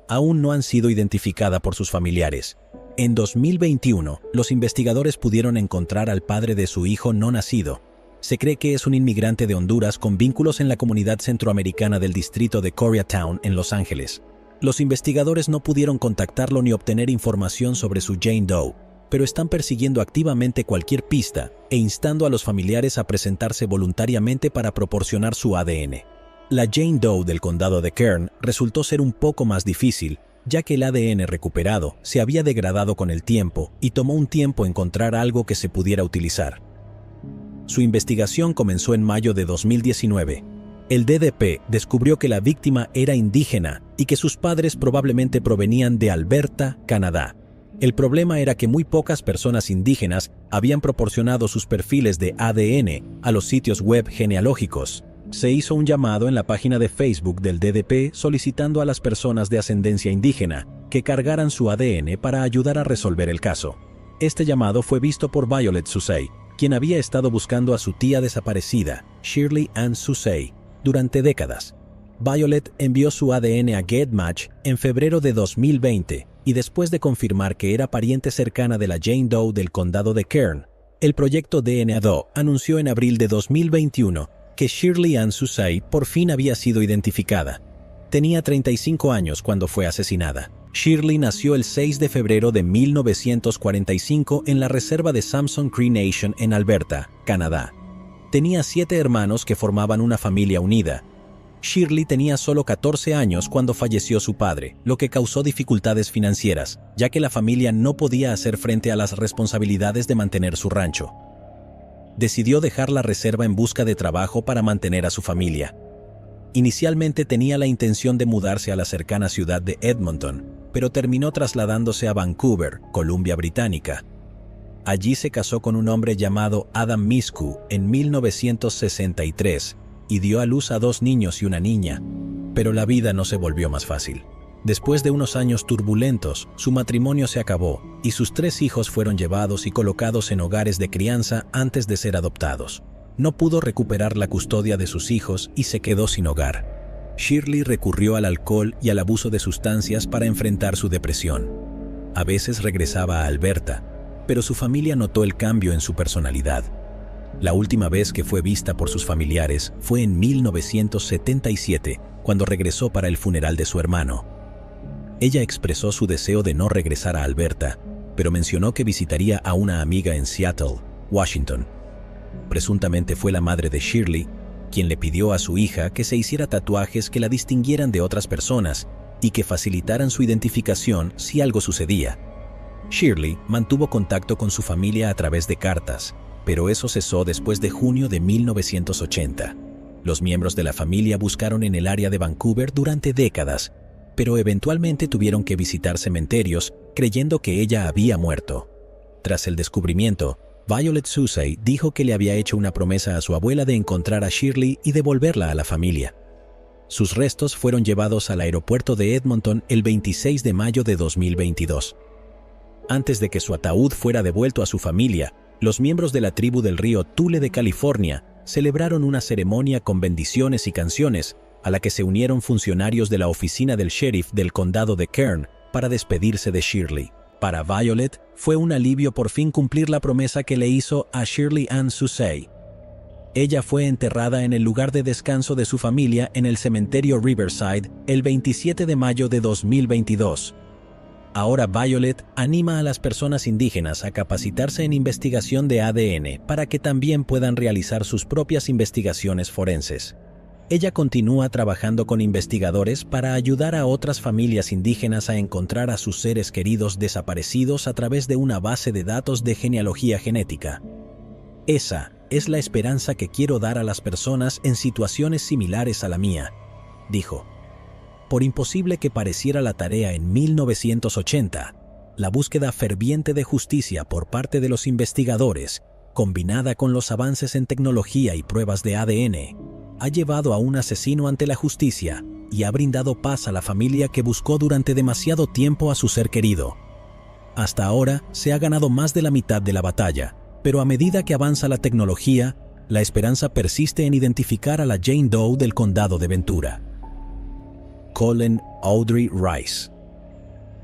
Aún no han sido identificadas por sus familiares. En 2021, los investigadores pudieron encontrar al padre de su hijo no nacido. Se cree que es un inmigrante de Honduras con vínculos en la comunidad centroamericana del distrito de Koreatown en Los Ángeles. Los investigadores no pudieron contactarlo ni obtener información sobre su Jane Doe, pero están persiguiendo activamente cualquier pista e instando a los familiares a presentarse voluntariamente para proporcionar su ADN. La Jane Doe del condado de Kern resultó ser un poco más difícil, ya que el ADN recuperado se había degradado con el tiempo y tomó un tiempo encontrar algo que se pudiera utilizar. Su investigación comenzó en mayo de 2019. El DDP descubrió que la víctima era indígena y que sus padres probablemente provenían de Alberta, Canadá. El problema era que muy pocas personas indígenas habían proporcionado sus perfiles de ADN a los sitios web genealógicos. Se hizo un llamado en la página de Facebook del DDP solicitando a las personas de ascendencia indígena que cargaran su ADN para ayudar a resolver el caso. Este llamado fue visto por Violet Susey, quien había estado buscando a su tía desaparecida, Shirley Ann Susey, durante décadas. Violet envió su ADN a GetMatch en febrero de 2020 y después de confirmar que era pariente cercana de la Jane Doe del condado de Kern, el proyecto DNA Doe anunció en abril de 2021 que Shirley Ann Susey por fin había sido identificada. Tenía 35 años cuando fue asesinada. Shirley nació el 6 de febrero de 1945 en la reserva de Samson Cree Nation en Alberta, Canadá. Tenía 7 hermanos que formaban una familia unida. Shirley tenía solo 14 años cuando falleció su padre, lo que causó dificultades financieras, ya que la familia no podía hacer frente a las responsabilidades de mantener su rancho. Decidió dejar la reserva en busca de trabajo para mantener a su familia. Inicialmente tenía la intención de mudarse a la cercana ciudad de Edmonton, pero terminó trasladándose a Vancouver, Columbia Británica. Allí se casó con un hombre llamado Adam Miscu en 1963 y dio a luz a 2 niños y una niña, pero la vida no se volvió más fácil. Después de unos años turbulentos, su matrimonio se acabó y sus 3 hijos fueron llevados y colocados en hogares de crianza antes de ser adoptados. No pudo recuperar la custodia de sus hijos y se quedó sin hogar. Shirley recurrió al alcohol y al abuso de sustancias para enfrentar su depresión. A veces regresaba a Alberta, pero su familia notó el cambio en su personalidad. La última vez que fue vista por sus familiares fue en 1977, cuando regresó para el funeral de su hermano. Ella expresó su deseo de no regresar a Alberta, pero mencionó que visitaría a una amiga en Seattle, Washington. Presuntamente fue la madre de Shirley, quien le pidió a su hija que se hiciera tatuajes que la distinguieran de otras personas y que facilitaran su identificación si algo sucedía. Shirley mantuvo contacto con su familia a través de cartas, pero eso cesó después de junio de 1980. Los miembros de la familia buscaron en el área de Vancouver durante décadas, pero eventualmente tuvieron que visitar cementerios creyendo que ella había muerto. Tras el descubrimiento, Violet Susey dijo que le había hecho una promesa a su abuela de encontrar a Shirley y devolverla a la familia. Sus restos fueron llevados al aeropuerto de Edmonton el 26 de mayo de 2022. Antes de que su ataúd fuera devuelto a su familia, los miembros de la tribu del río Tule de California celebraron una ceremonia con bendiciones y canciones, a la que se unieron funcionarios de la oficina del sheriff del condado de Kern para despedirse de Shirley. Para Violet, fue un alivio por fin cumplir la promesa que le hizo a Shirley Ann Susey. Ella fue enterrada en el lugar de descanso de su familia en el cementerio Riverside el 27 de mayo de 2022. Ahora Violet anima a las personas indígenas a capacitarse en investigación de ADN para que también puedan realizar sus propias investigaciones forenses. Ella continúa trabajando con investigadores para ayudar a otras familias indígenas a encontrar a sus seres queridos desaparecidos a través de una base de datos de genealogía genética. Esa es la esperanza que quiero dar a las personas en situaciones similares a la mía, dijo. Por imposible que pareciera la tarea en 1980, la búsqueda ferviente de justicia por parte de los investigadores, combinada con los avances en tecnología y pruebas de ADN, ha llevado a un asesino ante la justicia y ha brindado paz a la familia que buscó durante demasiado tiempo a su ser querido. Hasta ahora se ha ganado más de la mitad de la batalla, pero a medida que avanza la tecnología, la esperanza persiste en identificar a la Jane Doe del condado de Ventura. Colin Audrey Rice.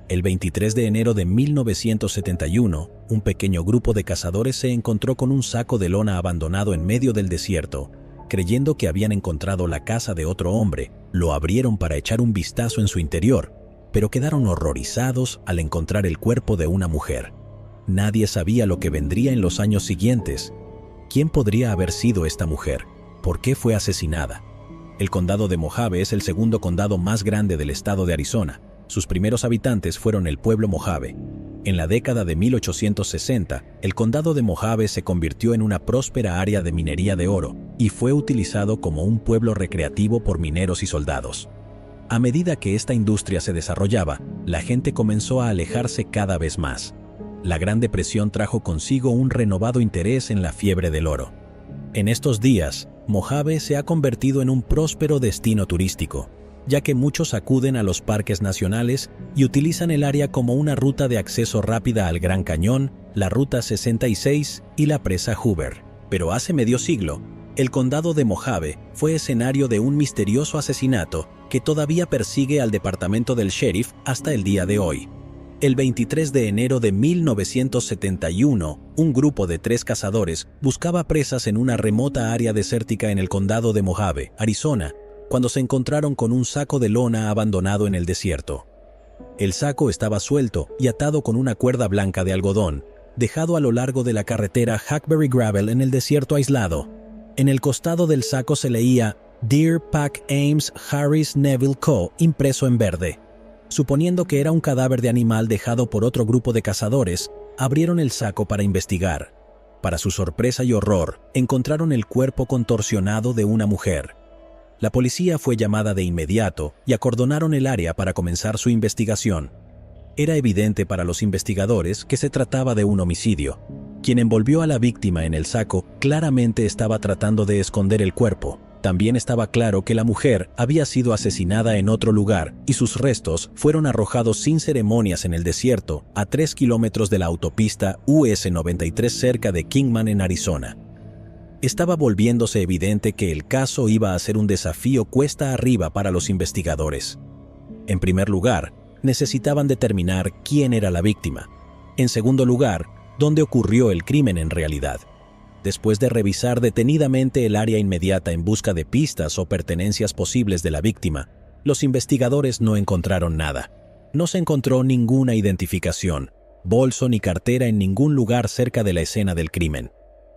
El 23 de enero de 1971, un pequeño grupo de cazadores se encontró con un saco de lona abandonado en medio del desierto. Creyendo que habían encontrado la casa de otro hombre, lo abrieron para echar un vistazo en su interior, pero quedaron horrorizados al encontrar el cuerpo de una mujer. Nadie sabía lo que vendría en los años siguientes. ¿Quién podría haber sido esta mujer? ¿Por qué fue asesinada? El condado de Mojave es el segundo condado más grande del estado de Arizona. Sus primeros habitantes fueron el pueblo Mojave. En la década de 1860, el condado de Mojave se convirtió en una próspera área de minería de oro y fue utilizado como un pueblo recreativo por mineros y soldados. A medida que esta industria se desarrollaba, la gente comenzó a alejarse cada vez más. La Gran Depresión trajo consigo un renovado interés en la fiebre del oro. En estos días, Mojave se ha convertido en un próspero destino turístico, ya que muchos acuden a los parques nacionales y utilizan el área como una ruta de acceso rápida al Gran Cañón, la Ruta 66 y la Presa Hoover. Pero hace medio siglo, el condado de Mojave fue escenario de un misterioso asesinato que todavía persigue al departamento del sheriff hasta el día de hoy. El 23 de enero de 1971, un grupo de 3 cazadores buscaba presas en una remota área desértica en el condado de Mojave, Arizona, cuando se encontraron con un saco de lona abandonado en el desierto. El saco estaba suelto y atado con una cuerda blanca de algodón, dejado a lo largo de la carretera Hackberry Gravel en el desierto aislado. En el costado del saco se leía Deer Pack Ames Harris Neville Co. impreso en verde. Suponiendo que era un cadáver de animal dejado por otro grupo de cazadores, abrieron el saco para investigar. Para su sorpresa y horror, encontraron el cuerpo contorsionado de una mujer. La policía fue llamada de inmediato y acordonaron el área para comenzar su investigación. Era evidente para los investigadores que se trataba de un homicidio. Quien envolvió a la víctima en el saco claramente estaba tratando de esconder el cuerpo. También estaba claro que la mujer había sido asesinada en otro lugar y sus restos fueron arrojados sin ceremonias en el desierto a 3 kilómetros de la autopista US 93 cerca de Kingman en Arizona. Estaba volviéndose evidente que el caso iba a ser un desafío cuesta arriba para los investigadores. En primer lugar, necesitaban determinar quién era la víctima. En segundo lugar, dónde ocurrió el crimen en realidad. Después de revisar detenidamente el área inmediata en busca de pistas o pertenencias posibles de la víctima, los investigadores no encontraron nada. No se encontró ninguna identificación, bolso ni cartera en ningún lugar cerca de la escena del crimen.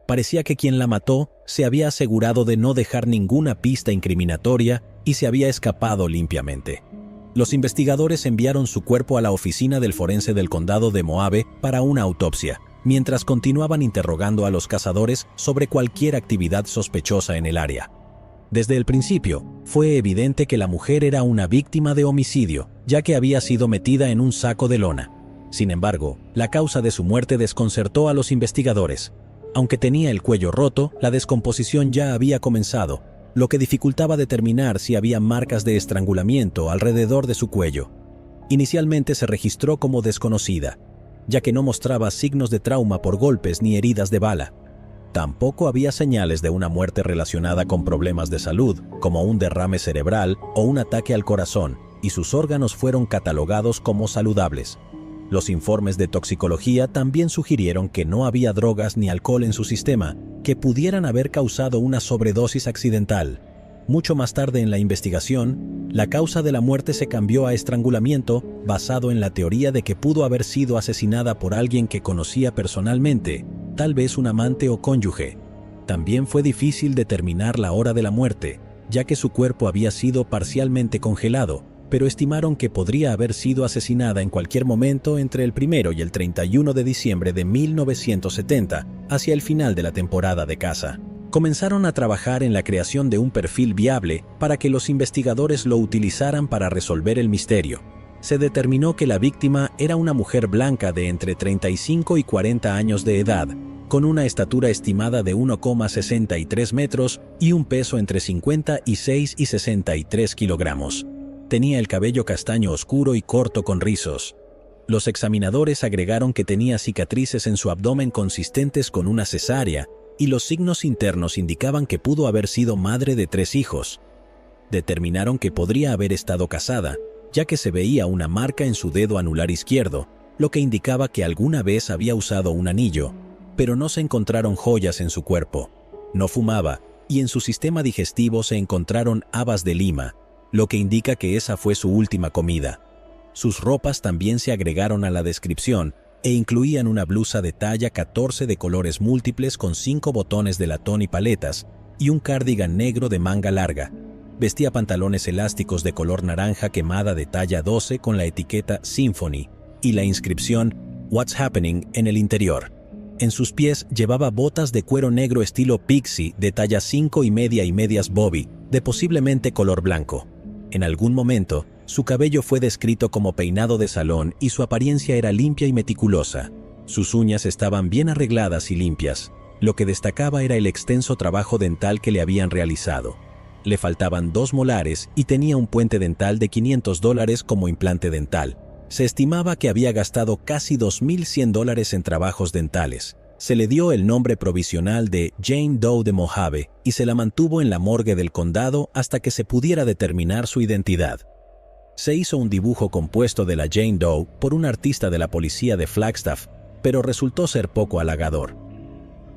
Parecía que quien la mató se había asegurado de no dejar ninguna pista incriminatoria y se había escapado limpiamente. Los investigadores enviaron su cuerpo a la oficina del forense del condado de Moave para una autopsia, mientras continuaban interrogando a los cazadores sobre cualquier actividad sospechosa en el área. Desde el principio, fue evidente que la mujer era una víctima de homicidio, ya que había sido metida en un saco de lona. Sin embargo, la causa de su muerte desconcertó a los investigadores. Aunque tenía el cuello roto, la descomposición ya había comenzado, lo que dificultaba determinar si había marcas de estrangulamiento alrededor de su cuello. Inicialmente se registró como desconocida, ya que no mostraba signos de trauma por golpes ni heridas de bala. Tampoco había señales de una muerte relacionada con problemas de salud, como un derrame cerebral o un ataque al corazón, y sus órganos fueron catalogados como saludables. Los informes de toxicología también sugirieron que no había drogas ni alcohol en su sistema, que pudieran haber causado una sobredosis accidental. Mucho más tarde en la investigación, la causa de la muerte se cambió a estrangulamiento, basado en la teoría de que pudo haber sido asesinada por alguien que conocía personalmente, tal vez un amante o cónyuge. También fue difícil determinar la hora de la muerte, ya que su cuerpo había sido parcialmente congelado, pero estimaron que podría haber sido asesinada en cualquier momento entre el 1 y el 31 de diciembre de 1970, hacia el final de la temporada de caza. Comenzaron a trabajar en la creación de un perfil viable para que los investigadores lo utilizaran para resolver el misterio. Se determinó que la víctima era una mujer blanca de entre 35 y 40 años de edad, con una estatura estimada de 1,63 metros y un peso entre 56 y 63 kilogramos. Tenía el cabello castaño oscuro y corto con rizos. Los examinadores agregaron que tenía cicatrices en su abdomen consistentes con una cesárea, y los signos internos indicaban que pudo haber sido madre de 3 hijos. Determinaron que podría haber estado casada, ya que se veía una marca en su dedo anular izquierdo, lo que indicaba que alguna vez había usado un anillo, pero no se encontraron joyas en su cuerpo. No fumaba, y en su sistema digestivo se encontraron habas de lima, lo que indica que esa fue su última comida. Sus ropas también se agregaron a la descripción e incluían una blusa de talla 14 de colores múltiples con 5 botones de latón y paletas, y un cardigan negro de manga larga. Vestía pantalones elásticos de color naranja quemada de talla 12 con la etiqueta Symphony y la inscripción What's Happening en el interior. En sus pies llevaba botas de cuero negro estilo Pixie de talla 5 y medias Bobby, de posiblemente color blanco. En algún momento, su cabello fue descrito como peinado de salón y su apariencia era limpia y meticulosa. Sus uñas estaban bien arregladas y limpias. Lo que destacaba era el extenso trabajo dental que le habían realizado. Le faltaban 2 molares y tenía un puente dental de $500 como implante dental. Se estimaba que había gastado casi $2,100 en trabajos dentales. Se le dio el nombre provisional de Jane Doe de Mojave y se la mantuvo en la morgue del condado hasta que se pudiera determinar su identidad. Se hizo un dibujo compuesto de la Jane Doe por un artista de la policía de Flagstaff, pero resultó ser poco halagador.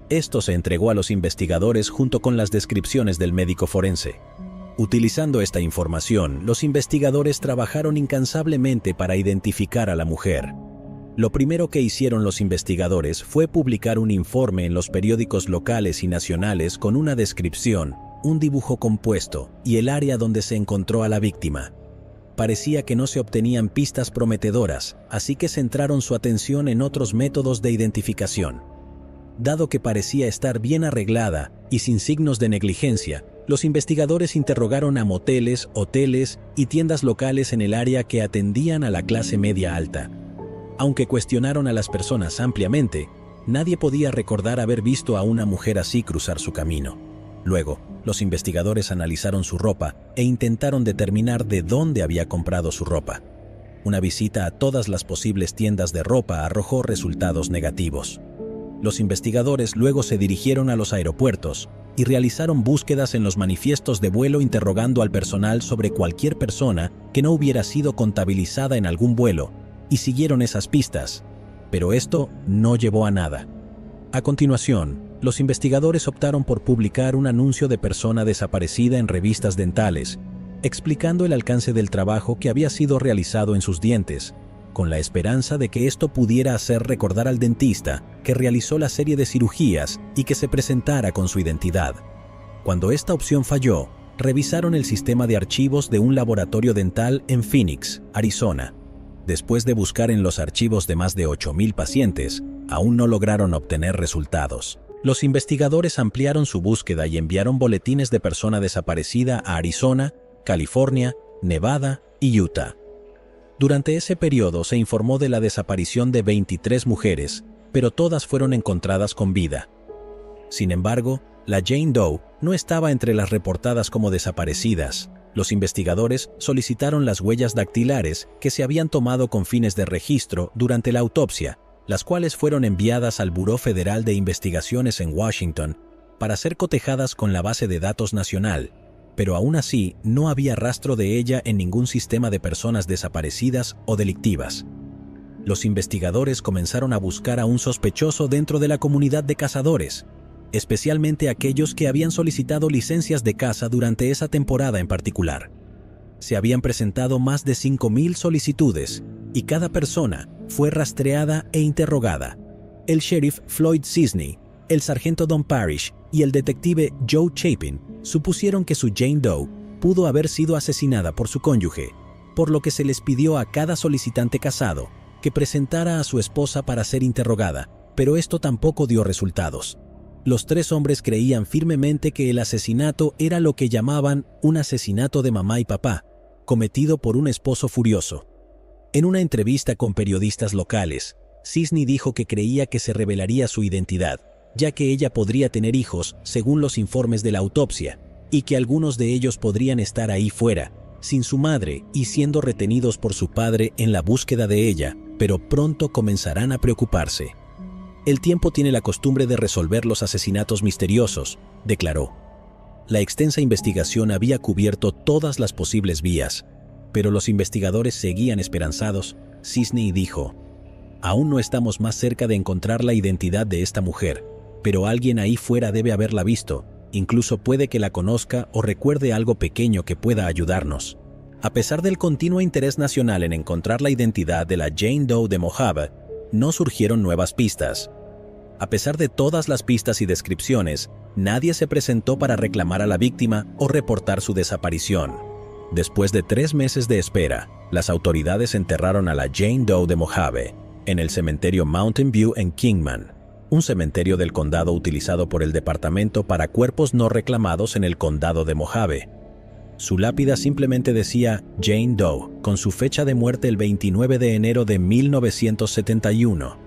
Esto se entregó a los investigadores junto con las descripciones del médico forense. Utilizando esta información, los investigadores trabajaron incansablemente para identificar a la mujer. Lo primero que hicieron los investigadores fue publicar un informe en los periódicos locales y nacionales con una descripción, un dibujo compuesto y el área donde se encontró a la víctima. Parecía que no se obtenían pistas prometedoras, así que centraron su atención en otros métodos de identificación. Dado que parecía estar bien arreglada y sin signos de negligencia, los investigadores interrogaron a moteles, hoteles y tiendas locales en el área que atendían a la clase media alta. Aunque cuestionaron a las personas ampliamente, nadie podía recordar haber visto a una mujer así cruzar su camino. Luego, los investigadores analizaron su ropa e intentaron determinar de dónde había comprado su ropa. Una visita a todas las posibles tiendas de ropa arrojó resultados negativos. Los investigadores luego se dirigieron a los aeropuertos y realizaron búsquedas en los manifiestos de vuelo interrogando al personal sobre cualquier persona que no hubiera sido contabilizada en algún vuelo, y siguieron esas pistas, pero esto no llevó a nada. A continuación, los investigadores optaron por publicar un anuncio de persona desaparecida en revistas dentales, explicando el alcance del trabajo que había sido realizado en sus dientes, con la esperanza de que esto pudiera hacer recordar al dentista que realizó la serie de cirugías y que se presentara con su identidad. Cuando esta opción falló, revisaron el sistema de archivos de un laboratorio dental en Phoenix, Arizona. Después de buscar en los archivos de más de 8,000 pacientes, aún no lograron obtener resultados. Los investigadores ampliaron su búsqueda y enviaron boletines de persona desaparecida a Arizona, California, Nevada y Utah. Durante ese periodo se informó de la desaparición de 23 mujeres, pero todas fueron encontradas con vida. Sin embargo, la Jane Doe no estaba entre las reportadas como desaparecidas. Los investigadores solicitaron las huellas dactilares que se habían tomado con fines de registro durante la autopsia, las cuales fueron enviadas al Buró Federal de Investigaciones en Washington para ser cotejadas con la base de datos nacional, pero aún así no había rastro de ella en ningún sistema de personas desaparecidas o delictivas. Los investigadores comenzaron a buscar a un sospechoso dentro de la comunidad de cazadores, especialmente aquellos que habían solicitado licencias de caza durante esa temporada en particular. Se habían presentado más de 5,000 solicitudes y cada persona fue rastreada e interrogada. El sheriff Floyd Cisney, el sargento Don Parrish y el detective Joe Chapin supusieron que su Jane Doe pudo haber sido asesinada por su cónyuge, por lo que se les pidió a cada solicitante casado que presentara a su esposa para ser interrogada, pero esto tampoco dio resultados. Los 3 hombres creían firmemente que el asesinato era lo que llamaban un asesinato de mamá y papá, cometido por un esposo furioso. En una entrevista con periodistas locales, Cisney dijo que creía que se revelaría su identidad, ya que ella podría tener hijos según los informes de la autopsia, y que algunos de ellos podrían estar ahí fuera, sin su madre y siendo retenidos por su padre en la búsqueda de ella, pero pronto comenzarán a preocuparse. El tiempo tiene la costumbre de resolver los asesinatos misteriosos, declaró. La extensa investigación había cubierto todas las posibles vías, pero los investigadores seguían esperanzados. Cisney dijo: aún no estamos más cerca de encontrar la identidad de esta mujer, pero alguien ahí fuera debe haberla visto, incluso puede que la conozca o recuerde algo pequeño que pueda ayudarnos. A pesar del continuo interés nacional en encontrar la identidad de la Jane Doe de Mojave, no surgieron nuevas pistas. A pesar de todas las pistas y descripciones, nadie se presentó para reclamar a la víctima o reportar su desaparición. Después de 3 meses de espera, las autoridades enterraron a la Jane Doe de Mojave en el cementerio Mountain View en Kingman, un cementerio del condado utilizado por el Departamento para Cuerpos No Reclamados en el condado de Mojave. Su lápida simplemente decía Jane Doe, con su fecha de muerte el 29 de enero de 1971.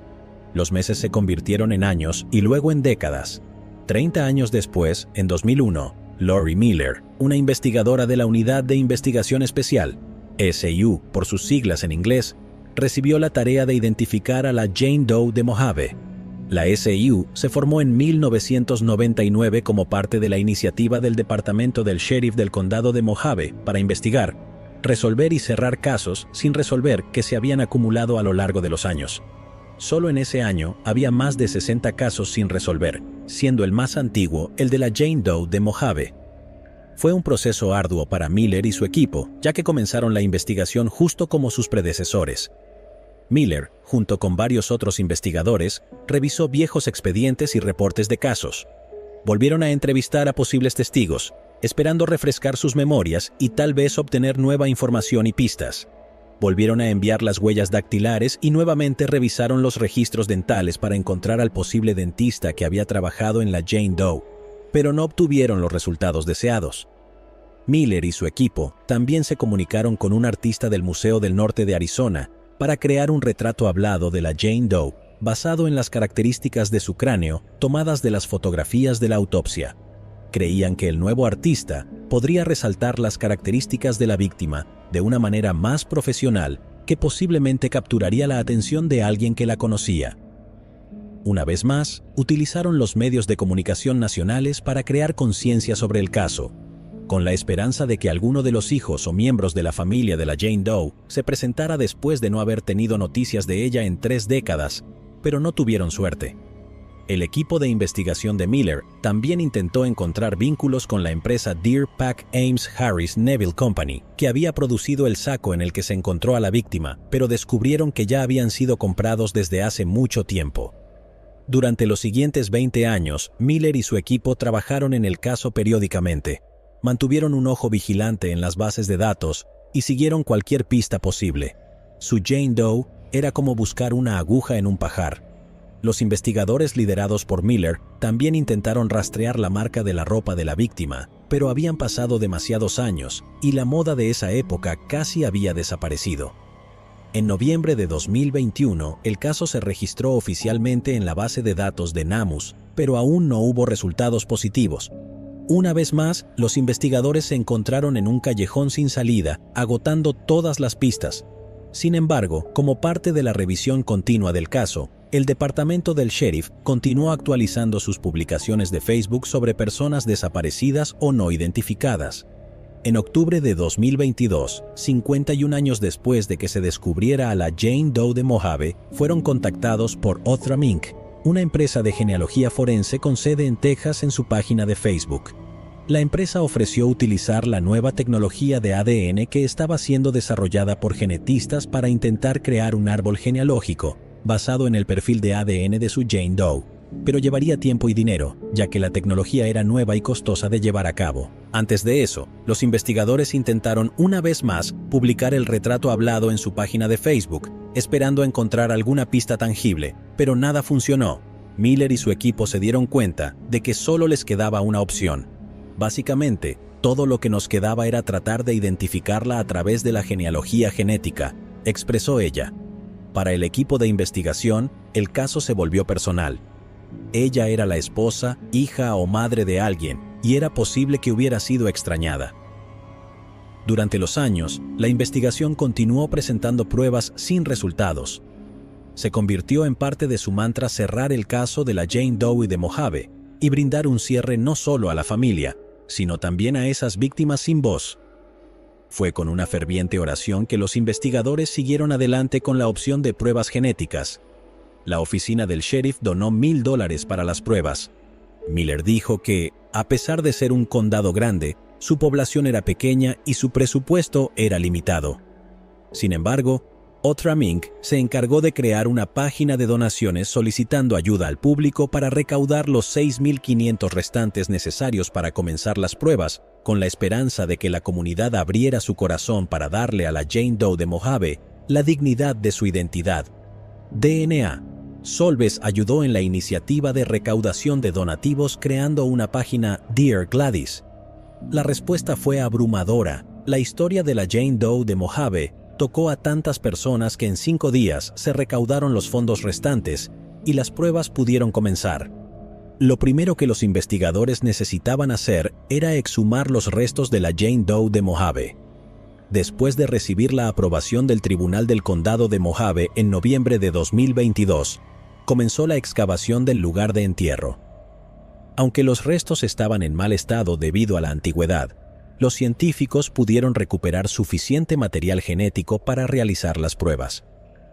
Los meses se convirtieron en años y luego en décadas. 30 años después, en 2001, Lori Miller, una investigadora de la Unidad de Investigación Especial, SIU por sus siglas en inglés, recibió la tarea de identificar a la Jane Doe de Mojave. La SIU se formó en 1999 como parte de la iniciativa del Departamento del Sheriff del Condado de Mojave para investigar, resolver y cerrar casos sin resolver que se habían acumulado a lo largo de los años. Solo en ese año había más de 60 casos sin resolver, siendo el más antiguo el de la Jane Doe de Mojave. Fue un proceso arduo para Miller y su equipo, ya que comenzaron la investigación justo como sus predecesores. Miller, junto con varios otros investigadores, revisó viejos expedientes y reportes de casos. Volvieron a entrevistar a posibles testigos, esperando refrescar sus memorias y tal vez obtener nueva información y pistas. Volvieron a enviar las huellas dactilares y nuevamente revisaron los registros dentales para encontrar al posible dentista que había trabajado en la Jane Doe, pero no obtuvieron los resultados deseados. Miller y su equipo también se comunicaron con un artista del Museo del Norte de Arizona para crear un retrato hablado de la Jane Doe basado en las características de su cráneo tomadas de las fotografías de la autopsia. Creían que el nuevo artista podría resaltar las características de la víctima de una manera más profesional que posiblemente capturaría la atención de alguien que la conocía. Una vez más, utilizaron los medios de comunicación nacionales para crear conciencia sobre el caso, con la esperanza de que alguno de los hijos o miembros de la familia de la Jane Doe se presentara después de no haber tenido noticias de ella en 3 décadas, pero no tuvieron suerte. El equipo de investigación de Miller también intentó encontrar vínculos con la empresa Deer Pack Ames Harris Neville Company, que había producido el saco en el que se encontró a la víctima, pero descubrieron que ya habían sido comprados desde hace mucho tiempo. Durante los siguientes 20 años, Miller y su equipo trabajaron en el caso periódicamente, mantuvieron un ojo vigilante en las bases de datos y siguieron cualquier pista posible. Su Jane Doe era como buscar una aguja en un pajar. Los investigadores liderados por Miller también intentaron rastrear la marca de la ropa de la víctima, pero habían pasado demasiados años y la moda de esa época casi había desaparecido. En noviembre de 2021, el caso se registró oficialmente en la base de datos de NamUs, pero aún no hubo resultados positivos. Una vez más, los investigadores se encontraron en un callejón sin salida, agotando todas las pistas. Sin embargo, como parte de la revisión continua del caso, el departamento del sheriff continuó actualizando sus publicaciones de Facebook sobre personas desaparecidas o no identificadas. En octubre de 2022, 51 años después de que se descubriera a la Jane Doe de Mojave, fueron contactados por Othram Inc., una empresa de genealogía forense con sede en Texas, en su página de Facebook. La empresa ofreció utilizar la nueva tecnología de ADN que estaba siendo desarrollada por genetistas para intentar crear un árbol genealógico basado en el perfil de ADN de su Jane Doe, pero llevaría tiempo y dinero, ya que la tecnología era nueva y costosa de llevar a cabo. Antes de eso, los investigadores intentaron una vez más publicar el retrato hablado en su página de Facebook, esperando encontrar alguna pista tangible, pero nada funcionó. Miller y su equipo se dieron cuenta de que solo les quedaba una opción. Básicamente, todo lo que nos quedaba era tratar de identificarla a través de la genealogía genética, expresó ella. Para el equipo de investigación, el caso se volvió personal. Ella era la esposa, hija o madre de alguien, y era posible que hubiera sido extrañada. Durante los años, la investigación continuó presentando pruebas sin resultados. Se convirtió en parte de su mantra cerrar el caso de la Jane Doe de Mojave y brindar un cierre no solo a la familia, sino también a esas víctimas sin voz. Fue con una ferviente oración que los investigadores siguieron adelante con la opción de pruebas genéticas. La oficina del sheriff donó $1,000 para las pruebas. Miller dijo que, a pesar de ser un condado grande, su población era pequeña y su presupuesto era limitado. Sin embargo, Othram Inc. se encargó de crear una página de donaciones solicitando ayuda al público para recaudar los $6,500 restantes necesarios para comenzar las pruebas, con la esperanza de que la comunidad abriera su corazón para darle a la Jane Doe de Mojave la dignidad de su identidad. DNA. Solves ayudó en la iniciativa de recaudación de donativos creando una página Dear Gladys. La respuesta fue abrumadora. La historia de la Jane Doe de Mojave tocó a tantas personas que en 5 días se recaudaron los fondos restantes y las pruebas pudieron comenzar. Lo primero que los investigadores necesitaban hacer era exhumar los restos de la Jane Doe de Mojave. Después de recibir la aprobación del Tribunal del Condado de Mojave en noviembre de 2022, comenzó la excavación del lugar de entierro. Aunque los restos estaban en mal estado debido a la antigüedad, los científicos pudieron recuperar suficiente material genético para realizar las pruebas.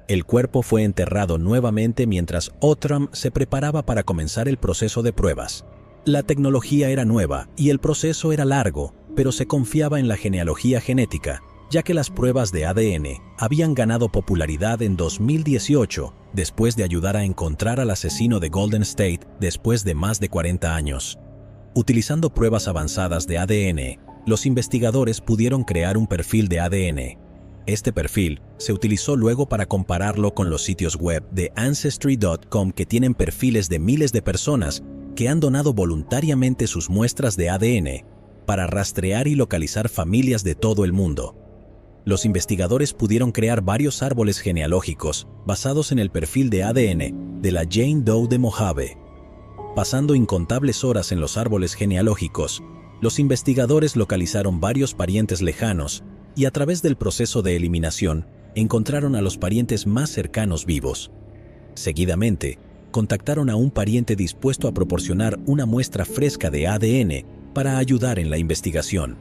El cuerpo fue enterrado nuevamente mientras Othram se preparaba para comenzar el proceso de pruebas. La tecnología era nueva y el proceso era largo, pero se confiaba en la genealogía genética, ya que las pruebas de ADN habían ganado popularidad en 2018 después de ayudar a encontrar al asesino de Golden State después de más de 40 años. Utilizando pruebas avanzadas de ADN, los investigadores pudieron crear un perfil de ADN. Este perfil se utilizó luego para compararlo con los sitios web de Ancestry.com que tienen perfiles de miles de personas que han donado voluntariamente sus muestras de ADN para rastrear y localizar familias de todo el mundo. Los investigadores pudieron crear varios árboles genealógicos basados en el perfil de ADN de la Jane Doe de Mojave. Pasando incontables horas en los árboles genealógicos, los investigadores localizaron varios parientes lejanos y a través del proceso de eliminación encontraron a los parientes más cercanos vivos. Seguidamente, contactaron a un pariente dispuesto a proporcionar una muestra fresca de ADN para ayudar en la investigación.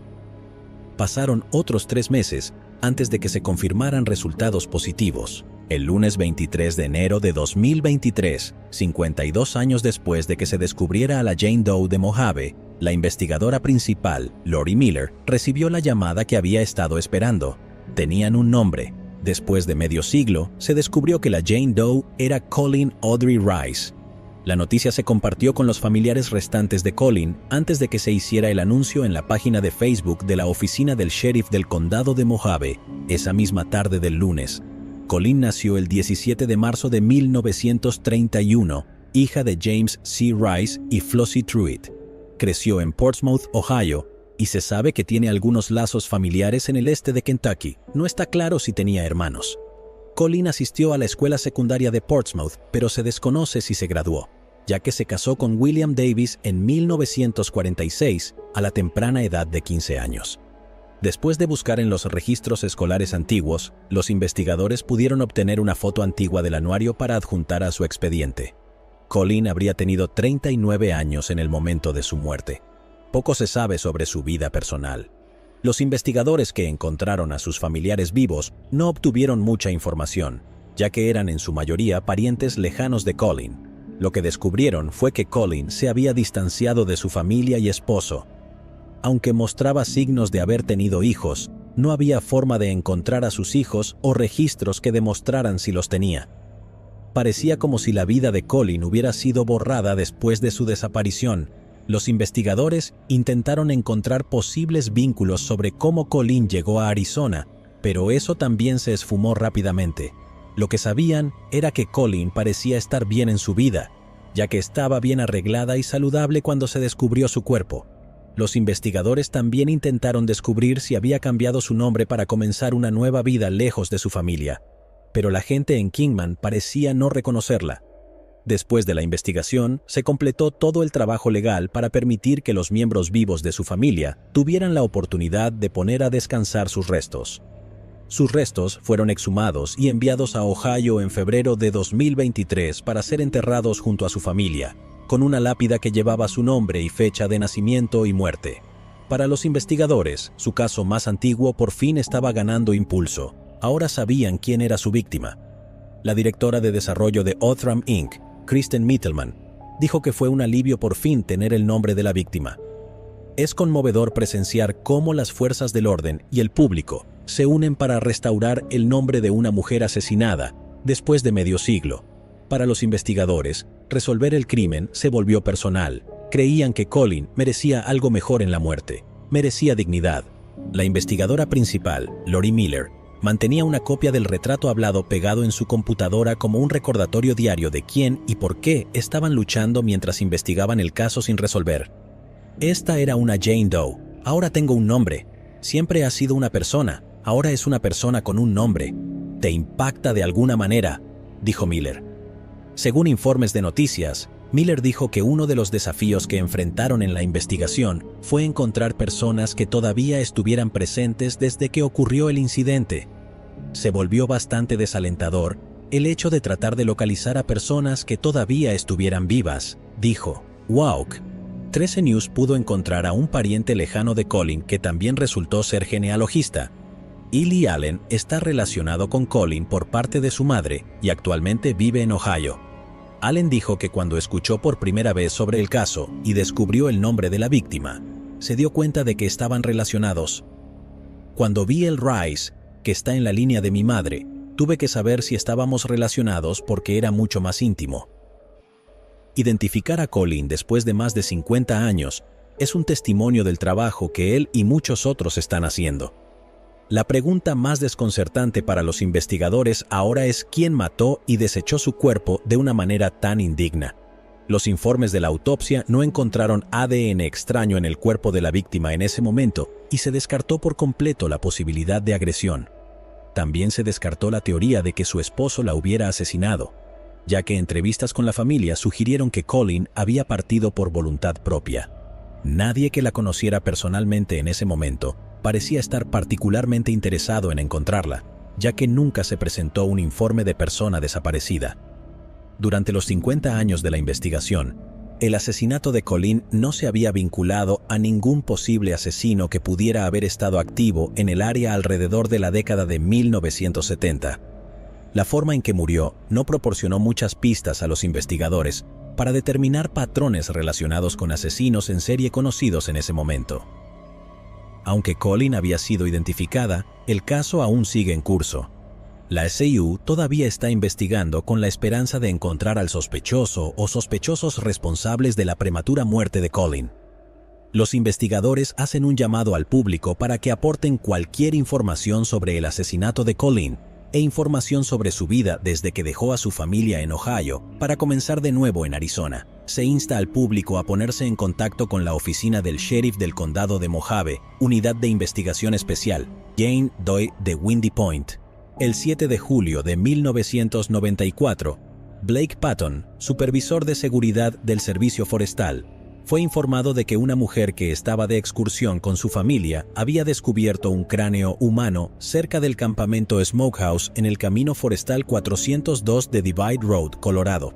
Pasaron otros 3 meses antes de que se confirmaran resultados positivos. El lunes 23 de enero de 2023, 52 años después de que se descubriera a la Jane Doe de Mojave, la investigadora principal, Lori Miller, recibió la llamada que había estado esperando. Tenían un nombre. Después de medio siglo, se descubrió que la Jane Doe era Colleen Audrey Rice. La noticia se compartió con los familiares restantes de Colleen antes de que se hiciera el anuncio en la página de Facebook de la oficina del sheriff del condado de Mojave, esa misma tarde del lunes. Colleen nació el 17 de marzo de 1931, hija de James C. Rice y Flossie Truitt. Creció en Portsmouth, Ohio, y se sabe que tiene algunos lazos familiares en el este de Kentucky. No está claro si tenía hermanos. Colleen asistió a la escuela secundaria de Portsmouth, pero se desconoce si se graduó, ya que se casó con William Davis en 1946 a la temprana edad de 15 años. Después de buscar en los registros escolares antiguos, los investigadores pudieron obtener una foto antigua del anuario para adjuntar a su expediente. Colleen habría tenido 39 años en el momento de su muerte. Poco se sabe sobre su vida personal. Los investigadores que encontraron a sus familiares vivos no obtuvieron mucha información, ya que eran en su mayoría parientes lejanos de Colleen. Lo que descubrieron fue que Colleen se había distanciado de su familia y esposo. Aunque mostraba signos de haber tenido hijos, no había forma de encontrar a sus hijos o registros que demostraran si los tenía. Parecía como si la vida de Colleen hubiera sido borrada después de su desaparición. Los investigadores intentaron encontrar posibles vínculos sobre cómo Colleen llegó a Arizona, pero eso también se esfumó rápidamente. Lo que sabían era que Colleen parecía estar bien en su vida, ya que estaba bien arreglada y saludable cuando se descubrió su cuerpo. Los investigadores también intentaron descubrir si había cambiado su nombre para comenzar una nueva vida lejos de su familia, pero la gente en Kingman parecía no reconocerla. Después de la investigación, se completó todo el trabajo legal para permitir que los miembros vivos de su familia tuvieran la oportunidad de poner a descansar sus restos. Sus restos fueron exhumados y enviados a Ohio en febrero de 2023 para ser enterrados junto a su familia, con una lápida que llevaba su nombre y fecha de nacimiento y muerte. Para los investigadores, su caso más antiguo por fin estaba ganando impulso. Ahora sabían quién era su víctima. La directora de desarrollo de Othram Inc., Kristen Mittelman, dijo que fue un alivio por fin tener el nombre de la víctima. Es conmovedor presenciar cómo las fuerzas del orden y el público se unen para restaurar el nombre de una mujer asesinada después de medio siglo. Para los investigadores, resolver el crimen se volvió personal. Creían que Colleen merecía algo mejor en la muerte, merecía dignidad. La investigadora principal, Lori Miller, mantenía una copia del retrato hablado pegado en su computadora como un recordatorio diario de quién y por qué estaban luchando mientras investigaban el caso sin resolver. Esta era una Jane Doe. Ahora tengo un nombre. Siempre ha sido una persona. Ahora es una persona con un nombre. Te impacta de alguna manera, dijo Miller. Según informes de noticias, Miller dijo que uno de los desafíos que enfrentaron en la investigación fue encontrar personas que todavía estuvieran presentes desde que ocurrió el incidente. Se volvió bastante desalentador el hecho de tratar de localizar a personas que todavía estuvieran vivas, dijo. WAUK. 13 News pudo encontrar a un pariente lejano de Colleen que también resultó ser genealogista. Ely Allen está relacionado con Colleen por parte de su madre y actualmente vive en Ohio. Allen dijo que cuando escuchó por primera vez sobre el caso y descubrió el nombre de la víctima, se dio cuenta de que estaban relacionados. Cuando vi el Rice, que está en la línea de mi madre, tuve que saber si estábamos relacionados porque era mucho más íntimo. Identificar a Colleen después de más de 50 años es un testimonio del trabajo que él y muchos otros están haciendo. La pregunta más desconcertante para los investigadores ahora es quién mató y desechó su cuerpo de una manera tan indigna. Los informes de la autopsia no encontraron ADN extraño en el cuerpo de la víctima en ese momento y se descartó por completo la posibilidad de agresión. También se descartó la teoría de que su esposo la hubiera asesinado, ya que entrevistas con la familia sugirieron que Colleen había partido por voluntad propia. Nadie que la conociera personalmente en ese momento parecía estar particularmente interesado en encontrarla, ya que nunca se presentó un informe de persona desaparecida. Durante los 50 años de la investigación, el asesinato de Colleen no se había vinculado a ningún posible asesino que pudiera haber estado activo en el área alrededor de la década de 1970. La forma en que murió no proporcionó muchas pistas a los investigadores para determinar patrones relacionados con asesinos en serie conocidos en ese momento. Aunque Colleen había sido identificada, el caso aún sigue en curso. La SIU todavía está investigando con la esperanza de encontrar al sospechoso o sospechosos responsables de la prematura muerte de Colleen. Los investigadores hacen un llamado al público para que aporten cualquier información sobre el asesinato de Colleen e información sobre su vida desde que dejó a su familia en Ohio para comenzar de nuevo en Arizona. Se insta al público a ponerse en contacto con la oficina del sheriff del condado de Mojave, Unidad de Investigación Especial, Jane Doe de Windy Point. El 7 de julio de 1994, Blake Patton, supervisor de seguridad del Servicio Forestal, fue informado de que una mujer que estaba de excursión con su familia había descubierto un cráneo humano cerca del campamento Smokehouse en el camino forestal 402 de Divide Road, Colorado.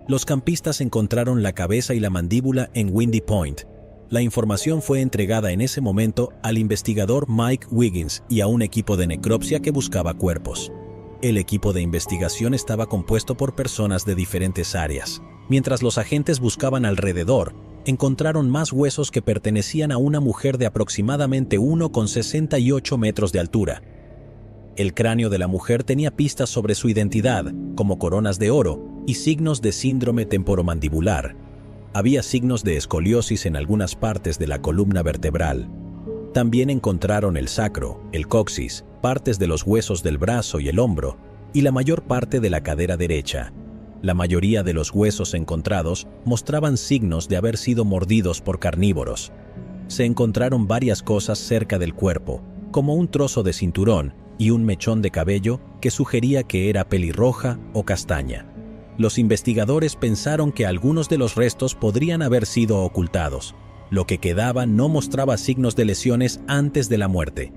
Los campistas encontraron la cabeza y la mandíbula en Windy Point. La información fue entregada en ese momento al investigador Mike Wiggins y a un equipo de necropsia que buscaba cuerpos. El equipo de investigación estaba compuesto por personas de diferentes áreas. Mientras los agentes buscaban alrededor, encontraron más huesos que pertenecían a una mujer de aproximadamente 1,68 metros de altura. El cráneo de la mujer tenía pistas sobre su identidad, como coronas de oro y signos de síndrome temporomandibular. Había signos de escoliosis en algunas partes de la columna vertebral. También encontraron el sacro, el coxis, partes de los huesos del brazo y el hombro, y la mayor parte de la cadera derecha. La mayoría de los huesos encontrados mostraban signos de haber sido mordidos por carnívoros. Se encontraron varias cosas cerca del cuerpo, como un trozo de cinturón y un mechón de cabello que sugería que era pelirroja o castaña. Los investigadores pensaron que algunos de los restos podrían haber sido ocultados. Lo que quedaba no mostraba signos de lesiones antes de la muerte.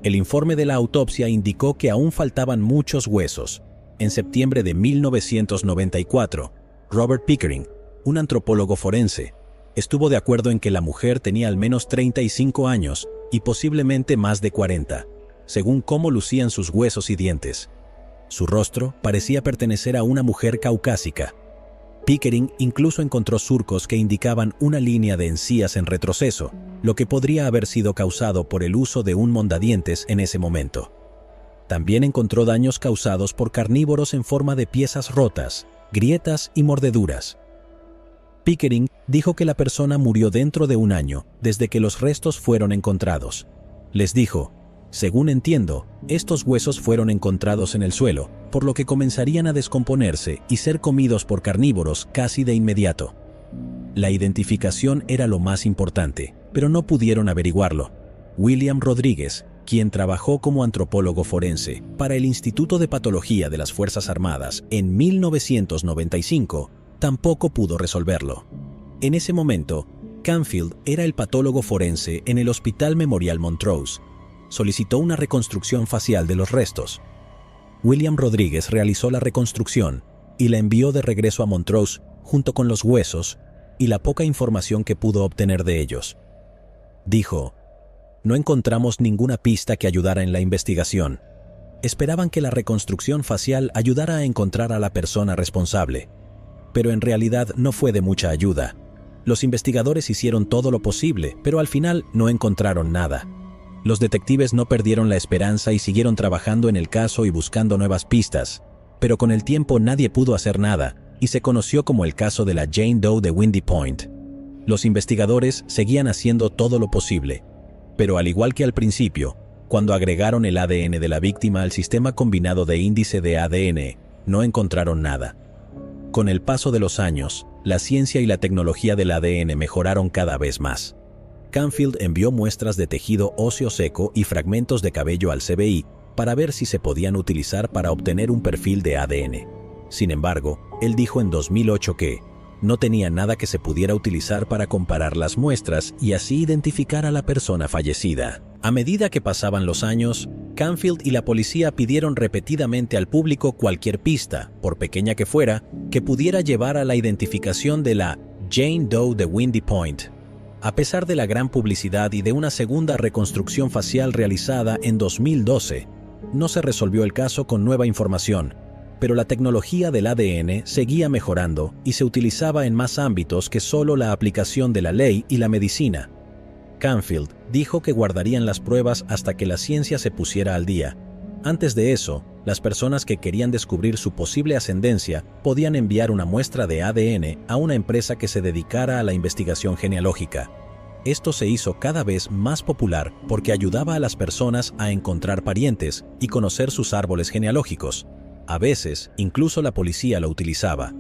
El informe de la autopsia indicó que aún faltaban muchos huesos. En septiembre de 1994, Robert Pickering, un antropólogo forense, estuvo de acuerdo en que la mujer tenía al menos 35 años y posiblemente más de 40, según cómo lucían sus huesos y dientes. Su rostro parecía pertenecer a una mujer caucásica. Pickering incluso encontró surcos que indicaban una línea de encías en retroceso, lo que podría haber sido causado por el uso de un mondadientes en ese momento. También encontró daños causados por carnívoros en forma de piezas rotas, grietas y mordeduras. Pickering dijo que la persona murió dentro de un año desde que los restos fueron encontrados. Les dijo: según entiendo, estos huesos fueron encontrados en el suelo, por lo que comenzarían a descomponerse y ser comidos por carnívoros casi de inmediato. La identificación era lo más importante, pero no pudieron averiguarlo. William Rodríguez, quien trabajó como antropólogo forense para el Instituto de Patología de las Fuerzas Armadas en 1995, tampoco pudo resolverlo. En ese momento, Canfield era el patólogo forense en el Hospital Memorial Montrose. Solicitó una reconstrucción facial de los restos. William Rodríguez realizó la reconstrucción y la envió de regreso a Montrose junto con los huesos y la poca información que pudo obtener de ellos. Dijo: no encontramos ninguna pista que ayudara en la investigación. Esperaban que la reconstrucción facial ayudara a encontrar a la persona responsable, pero en realidad no fue de mucha ayuda. Los investigadores hicieron todo lo posible, pero al final no encontraron nada. Los detectives no perdieron la esperanza y siguieron trabajando en el caso y buscando nuevas pistas, pero con el tiempo nadie pudo hacer nada y se conoció como el caso de la Jane Doe de Windy Point. Los investigadores seguían haciendo todo lo posible, pero al igual que al principio, cuando agregaron el ADN de la víctima al sistema combinado de índice de ADN, no encontraron nada. Con el paso de los años, la ciencia y la tecnología del ADN mejoraron cada vez más. Canfield envió muestras de tejido óseo seco y fragmentos de cabello al CBI para ver si se podían utilizar para obtener un perfil de ADN. Sin embargo, él dijo en 2008 que no tenía nada que se pudiera utilizar para comparar las muestras y así identificar a la persona fallecida. A medida que pasaban los años, Canfield y la policía pidieron repetidamente al público cualquier pista, por pequeña que fuera, que pudiera llevar a la identificación de la Jane Doe de Windy Point. A pesar de la gran publicidad y de una segunda reconstrucción facial realizada en 2012, no se resolvió el caso con nueva información, pero la tecnología del ADN seguía mejorando y se utilizaba en más ámbitos que solo la aplicación de la ley y la medicina. Canfield dijo que guardarían las pruebas hasta que la ciencia se pusiera al día. Antes de eso, las personas que querían descubrir su posible ascendencia podían enviar una muestra de ADN a una empresa que se dedicara a la investigación genealógica. Esto se hizo cada vez más popular porque ayudaba a las personas a encontrar parientes y conocer sus árboles genealógicos. A veces, incluso la policía lo utilizaba.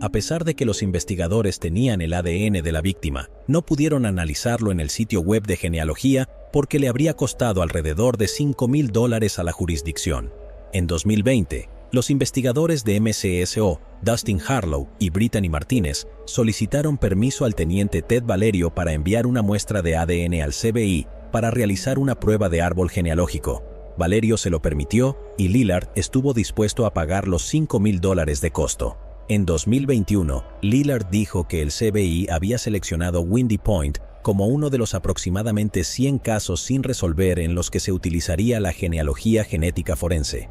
A pesar de que los investigadores tenían el ADN de la víctima, no pudieron analizarlo en el sitio web de genealogía porque le habría costado alrededor de $5,000 a la jurisdicción. En 2020, los investigadores de MCSO, Dustin Harlow y Brittany Martínez, solicitaron permiso al teniente Ted Valerio para enviar una muestra de ADN al FBI para realizar una prueba de árbol genealógico. Valerio se lo permitió y Lillard estuvo dispuesto a pagar los $5,000 de costo. En 2021, Lillard dijo que el FBI había seleccionado Windy Point como uno de los aproximadamente 100 casos sin resolver en los que se utilizaría la genealogía genética forense.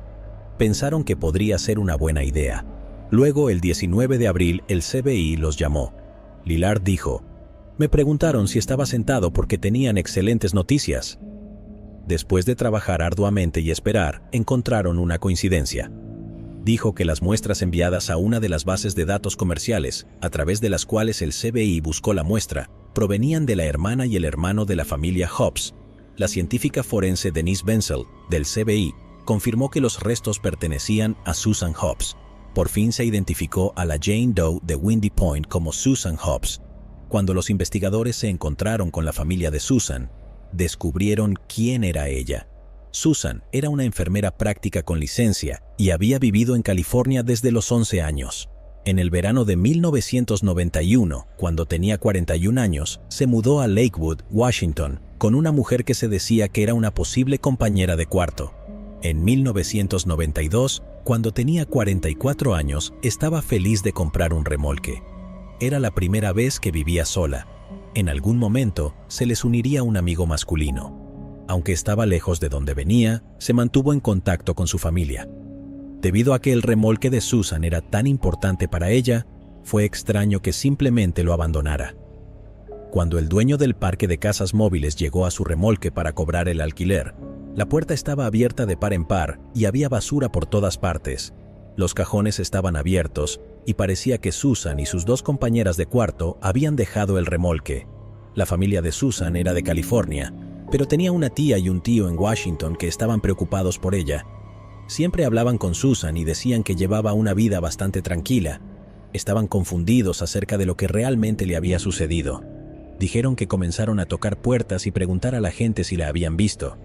Pensaron que podría ser una buena idea. Luego, el 19 de abril, el FBI los llamó. Lillard dijo: "Me preguntaron si estaba sentado porque tenían excelentes noticias". Después de trabajar arduamente y esperar, encontraron una coincidencia. Dijo que las muestras enviadas a una de las bases de datos comerciales, a través de las cuales el FBI buscó la muestra, provenían de la hermana y el hermano de la familia Hobbs. La científica forense Denise Benzel, del FBI, confirmó que los restos pertenecían a Susan Hobbs. Por fin se identificó a la Jane Doe de Windy Point como Susan Hobbs. Cuando los investigadores se encontraron con la familia de Susan, descubrieron quién era ella. Susan era una enfermera práctica con licencia y había vivido en California desde los 11 años. En el verano de 1991, cuando tenía 41 años, se mudó a Lakewood, Washington, con una mujer que se decía que era una posible compañera de cuarto. En 1992, cuando tenía 44 años, estaba feliz de comprar un remolque. Era la primera vez que vivía sola. En algún momento, se les uniría un amigo masculino. Aunque estaba lejos de donde venía, se mantuvo en contacto con su familia. Debido a que el remolque de Susan era tan importante para ella, fue extraño que simplemente lo abandonara. Cuando el dueño del parque de casas móviles llegó a su remolque para cobrar el alquiler, la puerta estaba abierta de par en par y había basura por todas partes. Los cajones estaban abiertos y parecía que Susan y sus dos compañeras de cuarto habían dejado el remolque. La familia de Susan era de California, pero tenía una tía y un tío en Washington que estaban preocupados por ella. Siempre hablaban con Susan y decían que llevaba una vida bastante tranquila. Estaban confundidos acerca de lo que realmente le había sucedido. Dijeron que comenzaron a tocar puertas y preguntar a la gente si la habían visto.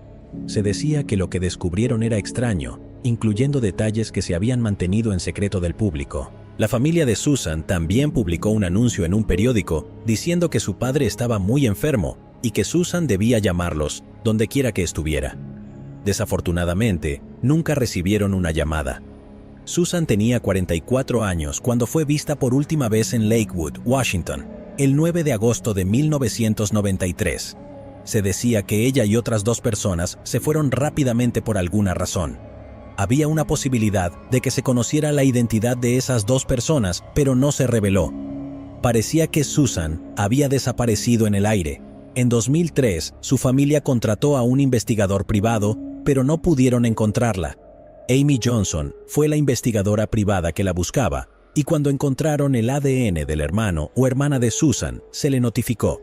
Se decía que lo que descubrieron era extraño, incluyendo detalles que se habían mantenido en secreto del público. La familia de Susan también publicó un anuncio en un periódico diciendo que su padre estaba muy enfermo y que Susan debía llamarlos donde quiera que estuviera. Desafortunadamente, nunca recibieron una llamada. Susan tenía 44 años cuando fue vista por última vez en Lakewood, Washington, el 9 de agosto de 1993. Se decía que ella y otras 2 personas se fueron rápidamente por alguna razón. Había una posibilidad de que se conociera la identidad de esas 2 personas, pero no se reveló. Parecía que Susan había desaparecido en el aire. En 2003, su familia contrató a un investigador privado, pero no pudieron encontrarla. Amy Johnson fue la investigadora privada que la buscaba, y cuando encontraron el ADN del hermano o hermana de Susan, se le notificó.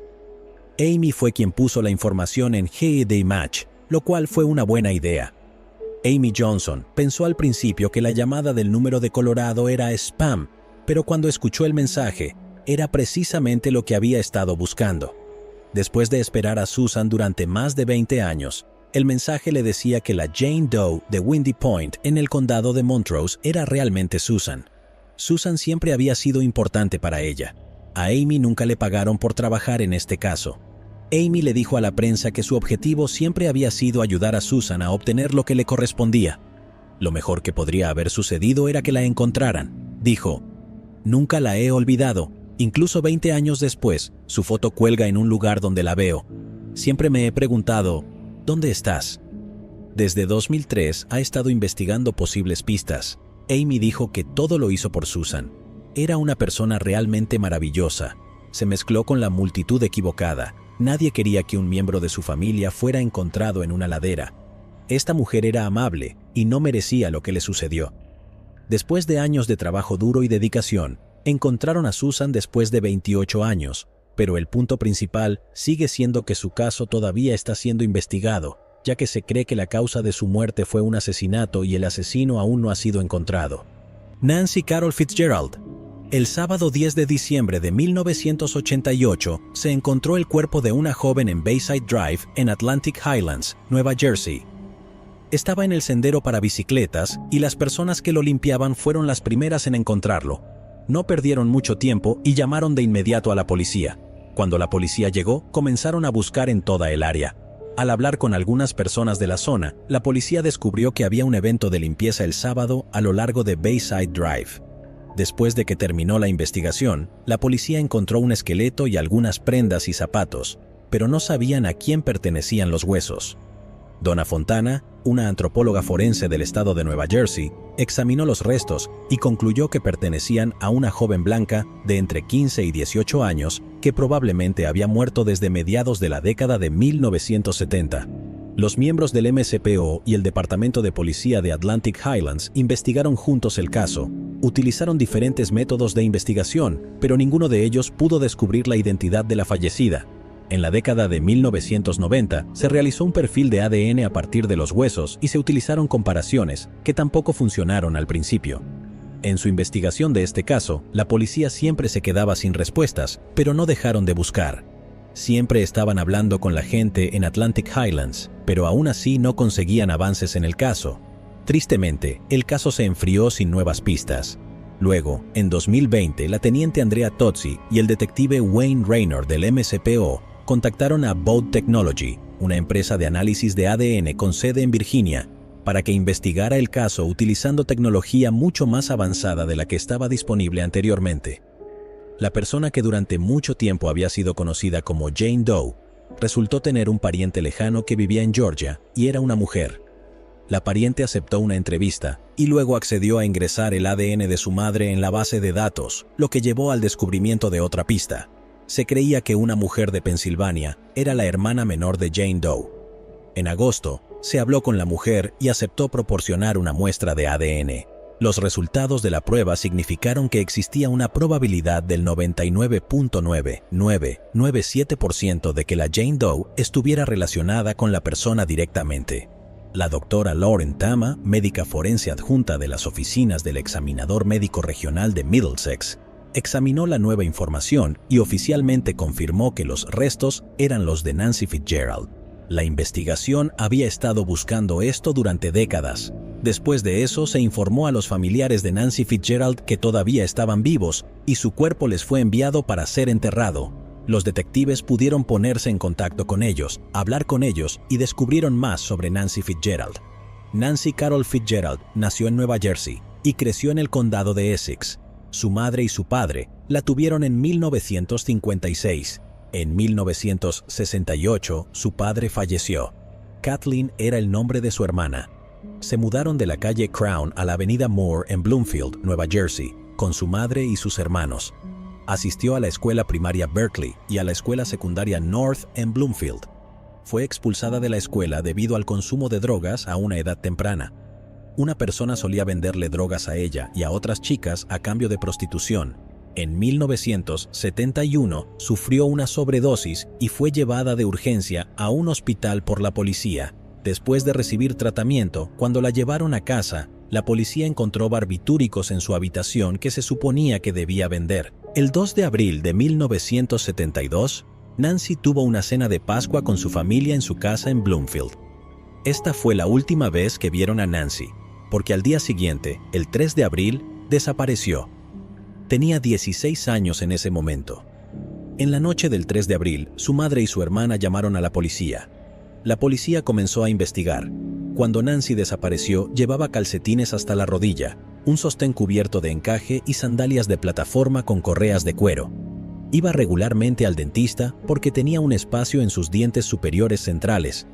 Amy fue quien puso la información en GED Match, lo cual fue una buena idea. Amy Johnson pensó al principio que la llamada del número de Colorado era spam, pero cuando escuchó el mensaje, era precisamente lo que había estado buscando. Después de esperar a Susan durante más de 20 años, el mensaje le decía que la Jane Doe de Windy Point en el condado de Montrose era realmente Susan. Susan siempre había sido importante para ella. A Amy nunca le pagaron por trabajar en este caso. Amy le dijo a la prensa que su objetivo siempre había sido ayudar a Susan a obtener lo que le correspondía. Lo mejor que podría haber sucedido era que la encontraran. Dijo: "Nunca la he olvidado. Incluso 20 años después, su foto cuelga en un lugar donde la veo. Siempre me he preguntado, ¿dónde estás?". Desde 2003 ha estado investigando posibles pistas. Amy dijo que todo lo hizo por Susan. Era una persona realmente maravillosa. Se mezcló con la multitud equivocada. Nadie quería que un miembro de su familia fuera encontrado en una ladera. Esta mujer era amable y no merecía lo que le sucedió. Después de años de trabajo duro y dedicación, encontraron a Susan después de 28 años, pero el punto principal sigue siendo que su caso todavía está siendo investigado, ya que se cree que la causa de su muerte fue un asesinato y el asesino aún no ha sido encontrado. Nancy Carol Fitzgerald. El sábado 10 de diciembre de 1988 se encontró el cuerpo de una joven en Bayside Drive en Atlantic Highlands, Nueva Jersey. Estaba en el sendero para bicicletas y las personas que lo limpiaban fueron las primeras en encontrarlo. No perdieron mucho tiempo y llamaron de inmediato a la policía. Cuando la policía llegó, comenzaron a buscar en toda el área. Al hablar con algunas personas de la zona, la policía descubrió que había un evento de limpieza el sábado a lo largo de Bayside Drive. Después de que terminó la investigación, la policía encontró un esqueleto y algunas prendas y zapatos, pero no sabían a quién pertenecían los huesos. Donna Fontana, una antropóloga forense del estado de Nueva Jersey, examinó los restos y concluyó que pertenecían a una joven blanca de entre 15 y 18 años que probablemente había muerto desde mediados de la década de 1970. Los miembros del MSPO y el Departamento de Policía de Atlantic Highlands investigaron juntos el caso. Utilizaron diferentes métodos de investigación, pero ninguno de ellos pudo descubrir la identidad de la fallecida. En la década de 1990 se realizó un perfil de ADN a partir de los huesos y se utilizaron comparaciones que tampoco funcionaron al principio. En su investigación de este caso, la policía siempre se quedaba sin respuestas, pero no dejaron de buscar. Siempre estaban hablando con la gente en Atlantic Highlands, pero aún así no conseguían avances en el caso. Tristemente, el caso se enfrió sin nuevas pistas. Luego, en 2020, la teniente Andrea Tozzi y el detective Wayne Raynor del MSPO contactaron a Boat Technology, una empresa de análisis de ADN con sede en Virginia, para que investigara el caso utilizando tecnología mucho más avanzada de la que estaba disponible anteriormente. La persona que durante mucho tiempo había sido conocida como Jane Doe resultó tener un pariente lejano que vivía en Georgia y era una mujer. La pariente aceptó una entrevista y luego accedió a ingresar el ADN de su madre en la base de datos, lo que llevó al descubrimiento de otra pista. Se creía que una mujer de Pensilvania era la hermana menor de Jane Doe. En agosto, se habló con la mujer y aceptó proporcionar una muestra de ADN. Los resultados de la prueba significaron que existía una probabilidad del 99.9997% de que la Jane Doe estuviera relacionada con la persona directamente. La doctora Lauren Tama, médica forense adjunta de las oficinas del examinador médico regional de Middlesex, examinó la nueva información y oficialmente confirmó que los restos eran los de Nancy Fitzgerald. La investigación había estado buscando esto durante décadas. Después de eso, se informó a los familiares de Nancy Fitzgerald que todavía estaban vivos y su cuerpo les fue enviado para ser enterrado. Los detectives pudieron ponerse en contacto con ellos, hablar con ellos y descubrieron más sobre Nancy Fitzgerald. Nancy Carol Fitzgerald nació en Nueva Jersey y creció en el condado de Essex. Su madre y su padre la tuvieron en 1956. En 1968, su padre falleció. Kathleen era el nombre de su hermana. Se mudaron de la calle Crown a la avenida Moore en Bloomfield, Nueva Jersey, con su madre y sus hermanos. Asistió a la escuela primaria Berkeley y a la escuela secundaria North en Bloomfield. Fue expulsada de la escuela debido al consumo de drogas a una edad temprana. Una persona solía venderle drogas a ella y a otras chicas a cambio de prostitución. En 1971 sufrió una sobredosis y fue llevada de urgencia a un hospital por la policía. Después de recibir tratamiento, cuando la llevaron a casa, la policía encontró barbitúricos en su habitación que se suponía que debía vender. El 2 de abril de 1972, Nancy tuvo una cena de Pascua con su familia en su casa en Bloomfield. Esta fue la última vez que vieron a Nancy, porque al día siguiente, el 3 de abril, desapareció. Tenía 16 años en ese momento. En la noche del 3 de abril, su madre y su hermana llamaron a la policía. La policía comenzó a investigar. Cuando Nancy desapareció, llevaba calcetines hasta la rodilla, un sostén cubierto de encaje y sandalias de plataforma con correas de cuero. Iba regularmente al dentista porque tenía un espacio en sus dientes superiores centrales.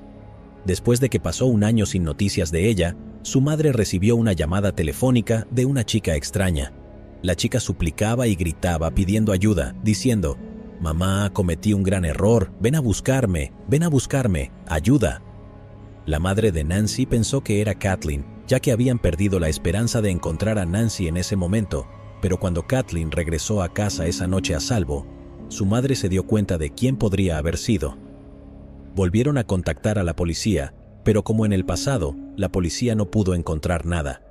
Después de que pasó un año sin noticias de ella, su madre recibió una llamada telefónica de una chica extraña. La chica suplicaba y gritaba pidiendo ayuda, diciendo: «Mamá, cometí un gran error, ven a buscarme, ayuda». La madre de Nancy pensó que era Kathleen, ya que habían perdido la esperanza de encontrar a Nancy en ese momento, pero cuando Kathleen regresó a casa esa noche a salvo, su madre se dio cuenta de quién podría haber sido. Volvieron a contactar a la policía, pero como en el pasado, la policía no pudo encontrar nada.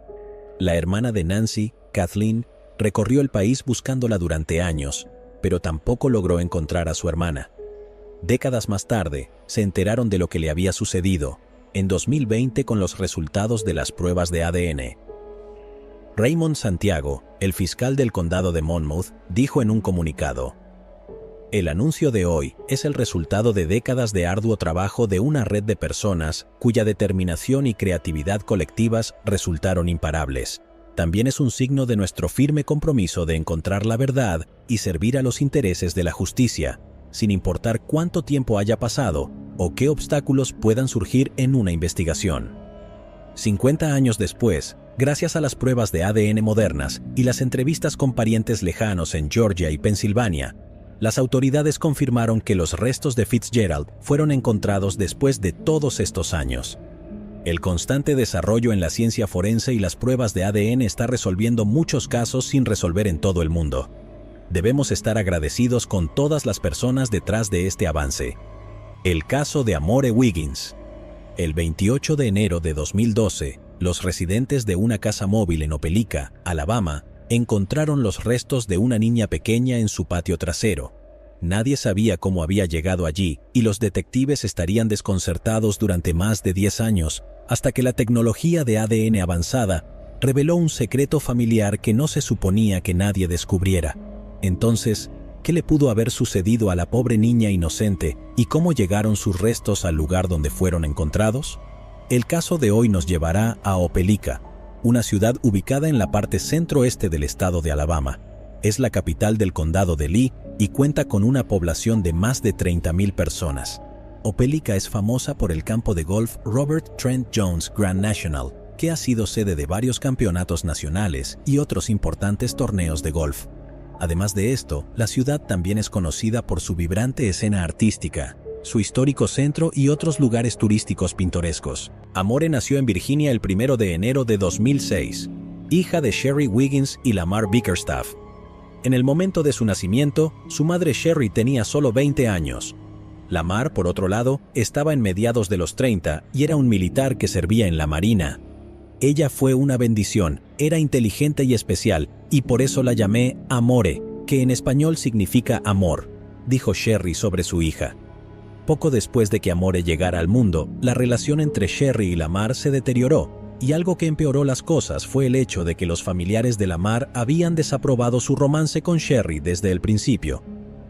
La hermana de Nancy, Kathleen, recorrió el país buscándola durante años, pero tampoco logró encontrar a su hermana. Décadas más tarde, se enteraron de lo que le había sucedido, en 2020 con los resultados de las pruebas de ADN. Raymond Santiago, el fiscal del condado de Monmouth, dijo en un comunicado: «El anuncio de hoy es el resultado de décadas de arduo trabajo de una red de personas cuya determinación y creatividad colectivas resultaron imparables. También es un signo de nuestro firme compromiso de encontrar la verdad y servir a los intereses de la justicia, sin importar cuánto tiempo haya pasado o qué obstáculos puedan surgir en una investigación». 50 años después, gracias a las pruebas de ADN modernas y las entrevistas con parientes lejanos en Georgia y Pensilvania, las autoridades confirmaron que los restos de Fitzgerald fueron encontrados después de todos estos años. El constante desarrollo en la ciencia forense y las pruebas de ADN está resolviendo muchos casos sin resolver en todo el mundo. Debemos estar agradecidos con todas las personas detrás de este avance. El caso de Amore Wiggins. El 28 de enero de 2012, los residentes de una casa móvil en Opelika, Alabama, encontraron los restos de una niña pequeña en su patio trasero. Nadie sabía cómo había llegado allí y los detectives estarían desconcertados durante más de 10 años, hasta que la tecnología de ADN avanzada reveló un secreto familiar que no se suponía que nadie descubriera. Entonces, ¿qué le pudo haber sucedido a la pobre niña inocente y cómo llegaron sus restos al lugar donde fueron encontrados? El caso de hoy nos llevará a Opelika, una ciudad ubicada en la parte centro-este del estado de Alabama. Es la capital del condado de Lee y cuenta con una población de más de 30,000 personas. Opelika es famosa por el campo de golf Robert Trent Jones Grand National, que ha sido sede de varios campeonatos nacionales y otros importantes torneos de golf. Además de esto, la ciudad también es conocida por su vibrante escena artística, su histórico centro y otros lugares turísticos pintorescos. Amore nació en Virginia el 1 de enero de 2006, hija de Sherry Wiggins y Lamar Bickerstaff. En el momento de su nacimiento, su madre Sherry tenía solo 20 años. Lamar, por otro lado, estaba en mediados de los 30 y era un militar que servía en la Marina. Ella fue una bendición, era inteligente y especial, y por eso la llamé Amore, que en español significa amor, dijo Sherry sobre su hija. Poco después de que Amore llegara al mundo, la relación entre Sherry y Lamar se deterioró, y algo que empeoró las cosas fue el hecho de que los familiares de Lamar habían desaprobado su romance con Sherry desde el principio.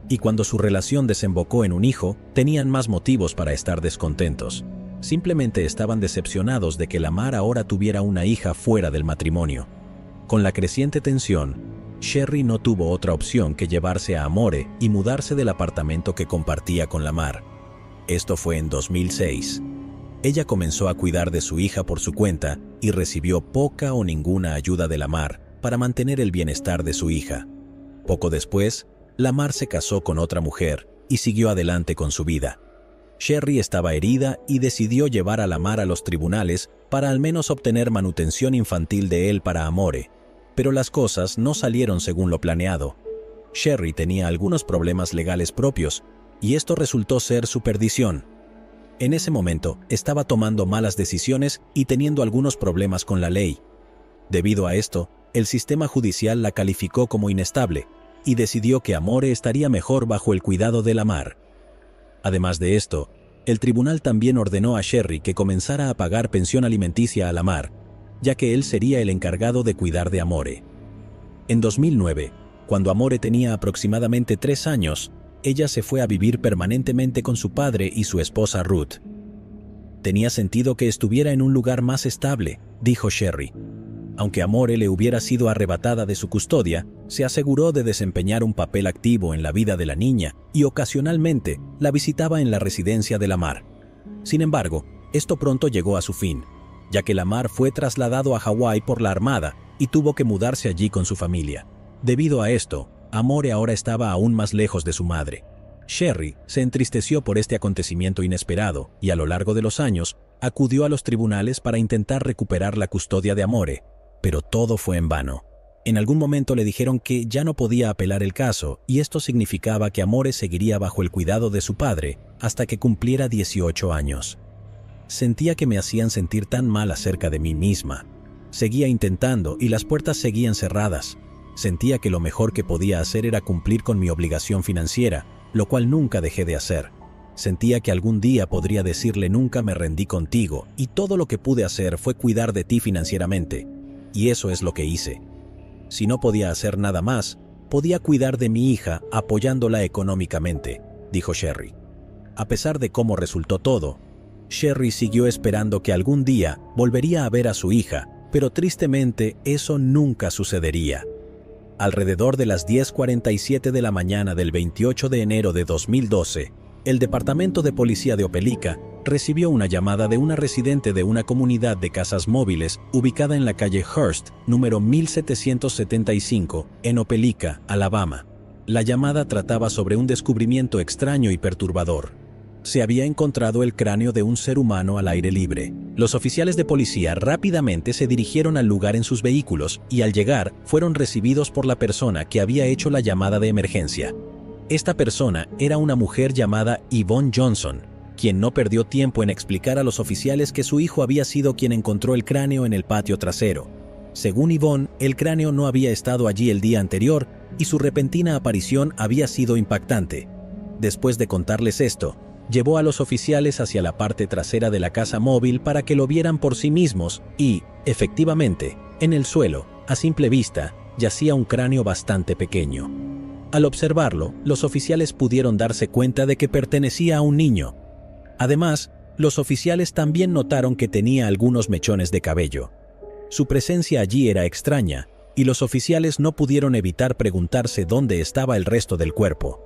Y cuando su relación desembocó en un hijo, tenían más motivos para estar descontentos. Simplemente estaban decepcionados de que Lamar ahora tuviera una hija fuera del matrimonio. Con la creciente tensión, Sherry no tuvo otra opción que llevarse a Amore y mudarse del apartamento que compartía con Lamar. Esto fue en 2006. Ella comenzó a cuidar de su hija por su cuenta y recibió poca o ninguna ayuda de Lamar para mantener el bienestar de su hija. Poco después, Lamar se casó con otra mujer y siguió adelante con su vida. Sherry estaba herida y decidió llevar a Lamar a los tribunales para al menos obtener manutención infantil de él para Amore, pero las cosas no salieron según lo planeado. Sherry tenía algunos problemas legales propios y esto resultó ser su perdición. En ese momento estaba tomando malas decisiones y teniendo algunos problemas con la ley. Debido a esto, el sistema judicial la calificó como inestable y decidió que Amore estaría mejor bajo el cuidado de Lamar. Además de esto, el tribunal también ordenó a Sherry que comenzara a pagar pensión alimenticia a Lamar, ya que él sería el encargado de cuidar de Amore. En 2009, cuando Amore tenía aproximadamente 3 años, ella se fue a vivir permanentemente con su padre y su esposa Ruth. Tenía sentido que estuviera en un lugar más estable, dijo Sherry. Aunque Amore le hubiera sido arrebatada de su custodia, se aseguró de desempeñar un papel activo en la vida de la niña y ocasionalmente la visitaba en la residencia de Lamar. Sin embargo, Esto pronto llegó a su fin, ya que Lamar fue trasladado a Hawái por la Armada y tuvo que mudarse allí con su familia. Debido a esto, Amore ahora estaba aún más lejos de su madre. Sherry se entristeció por este acontecimiento inesperado y a lo largo de los años acudió a los tribunales para intentar recuperar la custodia de Amore, pero todo fue en vano. En algún momento le dijeron que ya no podía apelar el caso y esto significaba que Amore seguiría bajo el cuidado de su padre hasta que cumpliera 18 años. Sentía que me hacían sentir tan mal acerca de mí misma. Seguía intentando y las puertas seguían cerradas. Sentía que lo mejor que podía hacer era cumplir con mi obligación financiera, lo cual nunca dejé de hacer. Sentía que algún día podría decirle nunca me rendí contigo y todo lo que pude hacer fue cuidar de ti financieramente. Y eso es lo que hice. Si no podía hacer nada más, podía cuidar de mi hija apoyándola económicamente, dijo Sherry. A pesar de cómo resultó todo, Sherry siguió esperando que algún día volvería a ver a su hija, pero tristemente eso nunca sucedería. Alrededor de las 10:47 de la mañana del 28 de enero de 2012, el Departamento de Policía de Opelika recibió una llamada de una residente de una comunidad de casas móviles ubicada en la calle Hearst, número 1775, en Opelika, Alabama. La llamada trataba sobre un descubrimiento extraño y perturbador. Se había encontrado el cráneo de un ser humano al aire libre. Los oficiales de policía rápidamente se dirigieron al lugar en sus vehículos y al llegar fueron recibidos por la persona que había hecho la llamada de emergencia. Esta persona era una mujer llamada Yvonne Johnson, quien no perdió tiempo en explicar a los oficiales que su hijo había sido quien encontró el cráneo en el patio trasero. Según Yvonne, el cráneo no había estado allí el día anterior y su repentina aparición había sido impactante. Después de contarles esto, llevó a los oficiales hacia la parte trasera de la casa móvil para que lo vieran por sí mismos y, efectivamente, en el suelo, a simple vista, yacía un cráneo bastante pequeño. Al observarlo, los oficiales pudieron darse cuenta de que pertenecía a un niño. Además, los oficiales también notaron que tenía algunos mechones de cabello. Su presencia allí era extraña, y los oficiales no pudieron evitar preguntarse dónde estaba el resto del cuerpo.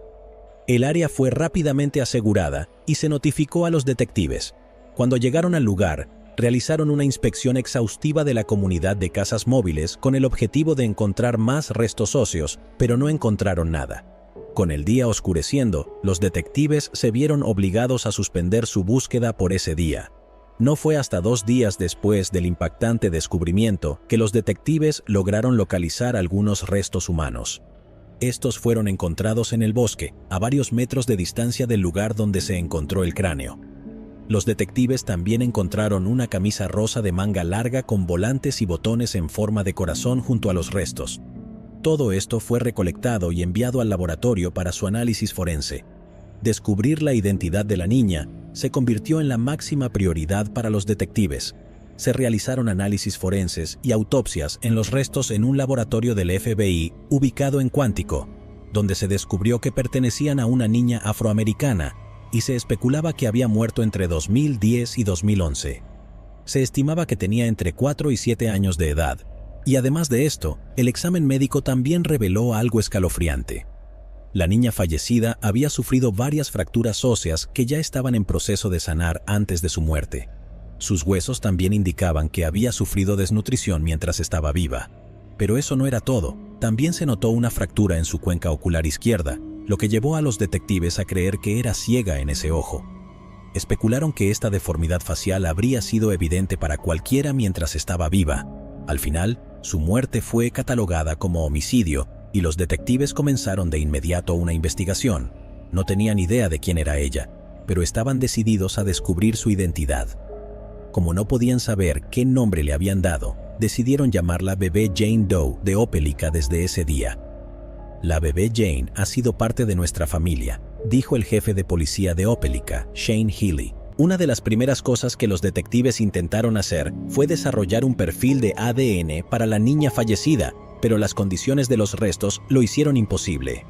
El área fue rápidamente asegurada y se notificó a los detectives. Cuando llegaron al lugar, realizaron una inspección exhaustiva de la comunidad de casas móviles con el objetivo de encontrar más restos óseos, pero no encontraron nada. Con el día oscureciendo, los detectives se vieron obligados a suspender su búsqueda por ese día. No fue hasta 2 días después del impactante descubrimiento que los detectives lograron localizar algunos restos humanos. Estos fueron encontrados en el bosque, a varios metros de distancia del lugar donde se encontró el cráneo. Los detectives también encontraron una camisa rosa de manga larga con volantes y botones en forma de corazón junto a los restos. Todo esto fue recolectado y enviado al laboratorio para su análisis forense. Descubrir la identidad de la niña se convirtió en la máxima prioridad para los detectives. Se realizaron análisis forenses y autopsias en los restos en un laboratorio del FBI ubicado en Quantico, donde se descubrió que pertenecían a una niña afroamericana y se especulaba que había muerto entre 2010 y 2011. Se estimaba que tenía entre 4 y 7 años de edad, y además de esto, el examen médico también reveló algo escalofriante. La niña fallecida había sufrido varias fracturas óseas que ya estaban en proceso de sanar antes de su muerte. Sus huesos también indicaban que había sufrido desnutrición mientras estaba viva. Pero eso no era todo. También se notó una fractura en su cuenca ocular izquierda, lo que llevó a los detectives a creer que era ciega en ese ojo. Especularon que esta deformidad facial habría sido evidente para cualquiera mientras estaba viva. Al final, su muerte fue catalogada como homicidio y los detectives comenzaron de inmediato una investigación. No tenían idea de quién era ella, pero estaban decididos a descubrir su identidad. Como no podían saber qué nombre le habían dado, decidieron llamarla Bebé Jane Doe de Opelika desde ese día. La bebé Jane ha sido parte de nuestra familia, dijo el jefe de policía de Opelika, Shane Healy. Una de las primeras cosas que los detectives intentaron hacer fue desarrollar un perfil de ADN para la niña fallecida, pero las condiciones de los restos lo hicieron imposible.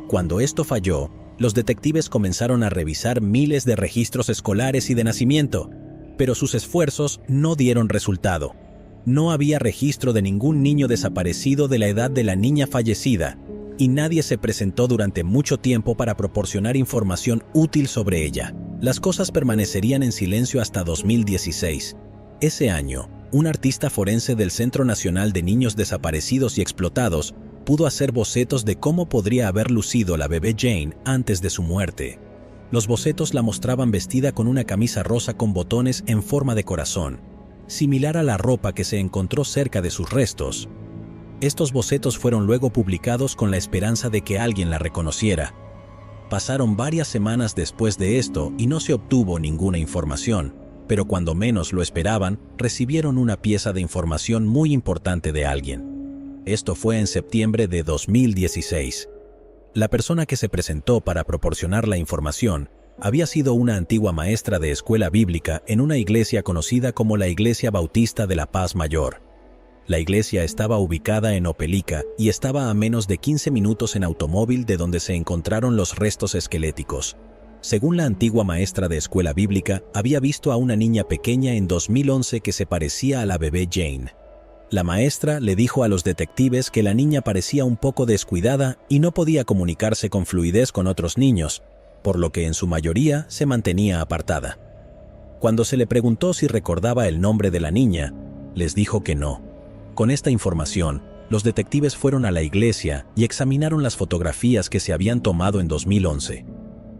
Cuando esto falló, los detectives comenzaron a revisar miles de registros escolares y de nacimiento, pero sus esfuerzos no dieron resultado. No había registro de ningún niño desaparecido de la edad de la niña fallecida. y nadie se presentó durante mucho tiempo para proporcionar información útil sobre ella. Las cosas permanecerían en silencio hasta 2016. Ese año, un artista forense del Centro Nacional de Niños Desaparecidos y Explotados pudo hacer bocetos de cómo podría haber lucido la bebé Jane antes de su muerte. Los bocetos la mostraban vestida con una camisa rosa con botones en forma de corazón, similar a la ropa que se encontró cerca de sus restos. Estos bocetos fueron luego publicados con la esperanza de que alguien la reconociera. Pasaron varias semanas después de esto y no se obtuvo ninguna información, pero cuando menos lo esperaban, recibieron una pieza de información muy importante de alguien. Esto fue en septiembre de 2016. La persona que se presentó para proporcionar la información había sido una antigua maestra de escuela bíblica en una iglesia conocida como la Iglesia Bautista de la Paz Mayor. La iglesia estaba ubicada en Opelika y estaba a menos de 15 minutos en automóvil de donde se encontraron los restos esqueléticos. Según la antigua maestra de escuela bíblica, había visto a una niña pequeña en 2011 que se parecía a la bebé Jane. La maestra le dijo a los detectives que la niña parecía un poco descuidada y no podía comunicarse con fluidez con otros niños, por lo que en su mayoría se mantenía apartada. Cuando se le preguntó si recordaba el nombre de la niña, les dijo que no. Con esta información, los detectives fueron a la iglesia y examinaron las fotografías que se habían tomado en 2011.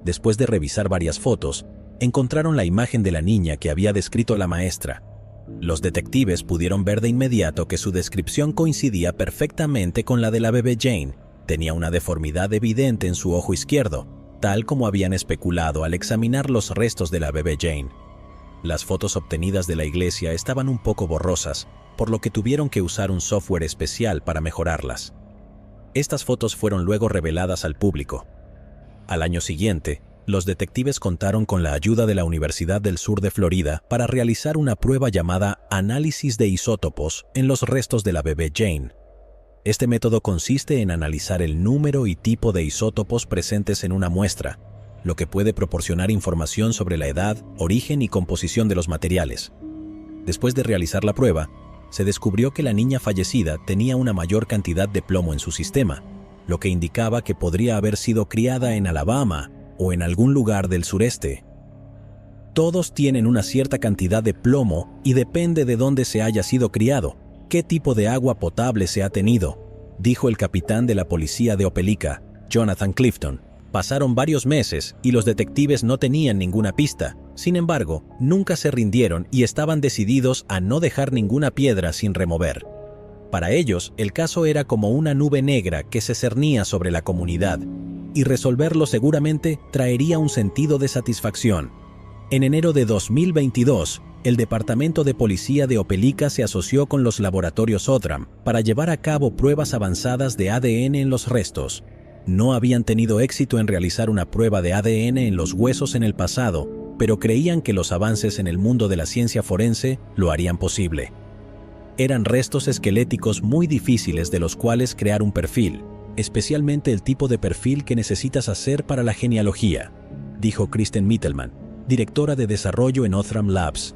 Después de revisar varias fotos, encontraron la imagen de la niña que había descrito la maestra. Los detectives pudieron ver de inmediato que su descripción coincidía perfectamente con la de la bebé Jane. Tenía una deformidad evidente en su ojo izquierdo, tal como habían especulado al examinar los restos de la bebé Jane. Las fotos obtenidas de la iglesia estaban un poco borrosas, por lo que tuvieron que usar un software especial para mejorarlas. Estas fotos fueron luego reveladas al público. Al año siguiente, los detectives contaron con la ayuda de la Universidad del Sur de Florida para realizar una prueba llamada análisis de isótopos en los restos de la bebé Jane. Este método consiste en analizar el número y tipo de isótopos presentes en una muestra, lo que puede proporcionar información sobre la edad, origen y composición de los materiales. Después de realizar la prueba, se descubrió que la niña fallecida tenía una mayor cantidad de plomo en su sistema, lo que indicaba que podría haber sido criada en Alabama o en algún lugar del sureste. Todos tienen una cierta cantidad de plomo y depende de dónde se haya sido criado, qué tipo de agua potable se ha tenido, dijo el capitán de la policía de Opelika, Jonathan Clifton. Pasaron varios meses y los detectives no tenían ninguna pista. Sin embargo, nunca se rindieron y estaban decididos a no dejar ninguna piedra sin remover. Para ellos, el caso era como una nube negra que se cernía sobre la comunidad, y resolverlo seguramente traería un sentido de satisfacción. En enero de 2022, el Departamento de Policía de Opelika se asoció con los laboratorios Odram para llevar a cabo pruebas avanzadas de ADN en los restos. No habían tenido éxito en realizar una prueba de ADN en los huesos en el pasado, pero creían que los avances en el mundo de la ciencia forense lo harían posible. Eran restos esqueléticos muy difíciles de los cuales crear un perfil, especialmente el tipo de perfil que necesitas hacer para la genealogía, dijo Kristen Mittelman, directora de desarrollo en Othram Labs.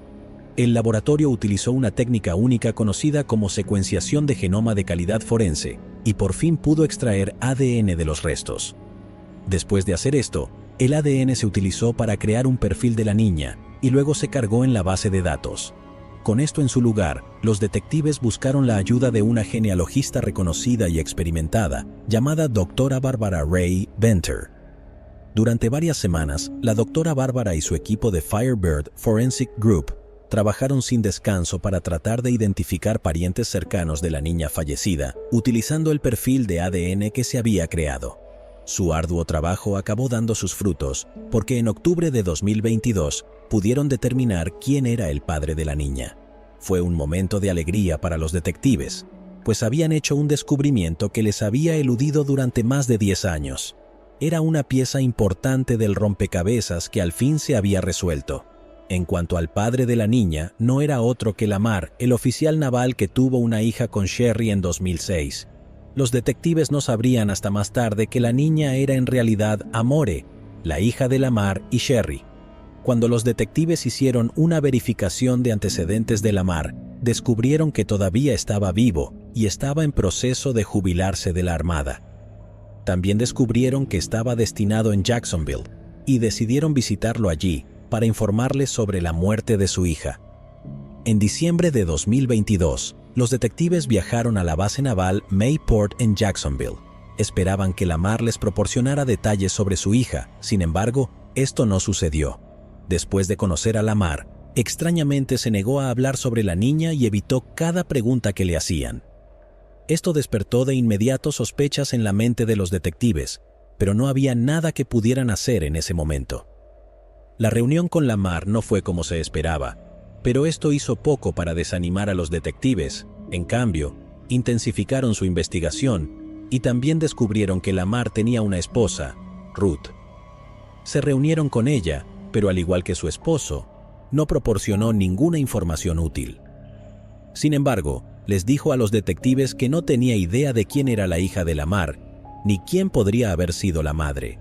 El laboratorio utilizó una técnica única conocida como secuenciación de genoma de calidad forense y por fin pudo extraer ADN de los restos. Después de hacer esto, el ADN se utilizó para crear un perfil de la niña y luego se cargó en la base de datos. Con esto en su lugar, los detectives buscaron la ayuda de una genealogista reconocida y experimentada llamada Dra. Barbara Ray Venter. Durante varias semanas, la doctora Barbara y su equipo de Firebird Forensic Group trabajaron sin descanso para tratar de identificar parientes cercanos de la niña fallecida, utilizando el perfil de ADN que se había creado. Su arduo trabajo acabó dando sus frutos, porque en octubre de 2022 pudieron determinar quién era el padre de la niña. Fue un momento de alegría para los detectives, pues habían hecho un descubrimiento que les había eludido durante más de 10 años. Era una pieza importante del rompecabezas que al fin se había resuelto. En cuanto al padre de la niña, no era otro que Lamar, el oficial naval que tuvo una hija con Sherry en 2006. Los detectives no sabrían hasta más tarde que la niña era en realidad Amore, la hija de Lamar y Sherry. Cuando los detectives hicieron una verificación de antecedentes de Lamar, descubrieron que todavía estaba vivo y estaba en proceso de jubilarse de la Armada. También descubrieron que estaba destinado en Jacksonville y decidieron visitarlo allí para informarles sobre la muerte de su hija. En diciembre de 2022, los detectives viajaron a la base naval Mayport en Jacksonville. Esperaban que Lamar les proporcionara detalles sobre su hija, sin embargo, esto no sucedió. Después de conocer a Lamar, extrañamente se negó a hablar sobre la niña y evitó cada pregunta que le hacían. Esto despertó de inmediato sospechas en la mente de los detectives, pero no había nada que pudieran hacer en ese momento. La reunión con Lamar no fue como se esperaba, pero esto hizo poco para desanimar a los detectives. En cambio, intensificaron su investigación y también descubrieron que Lamar tenía una esposa, Ruth. Se reunieron con ella, pero al igual que su esposo, no proporcionó ninguna información útil. Sin embargo, les dijo a los detectives que no tenía idea de quién era la hija de Lamar, ni quién podría haber sido la madre.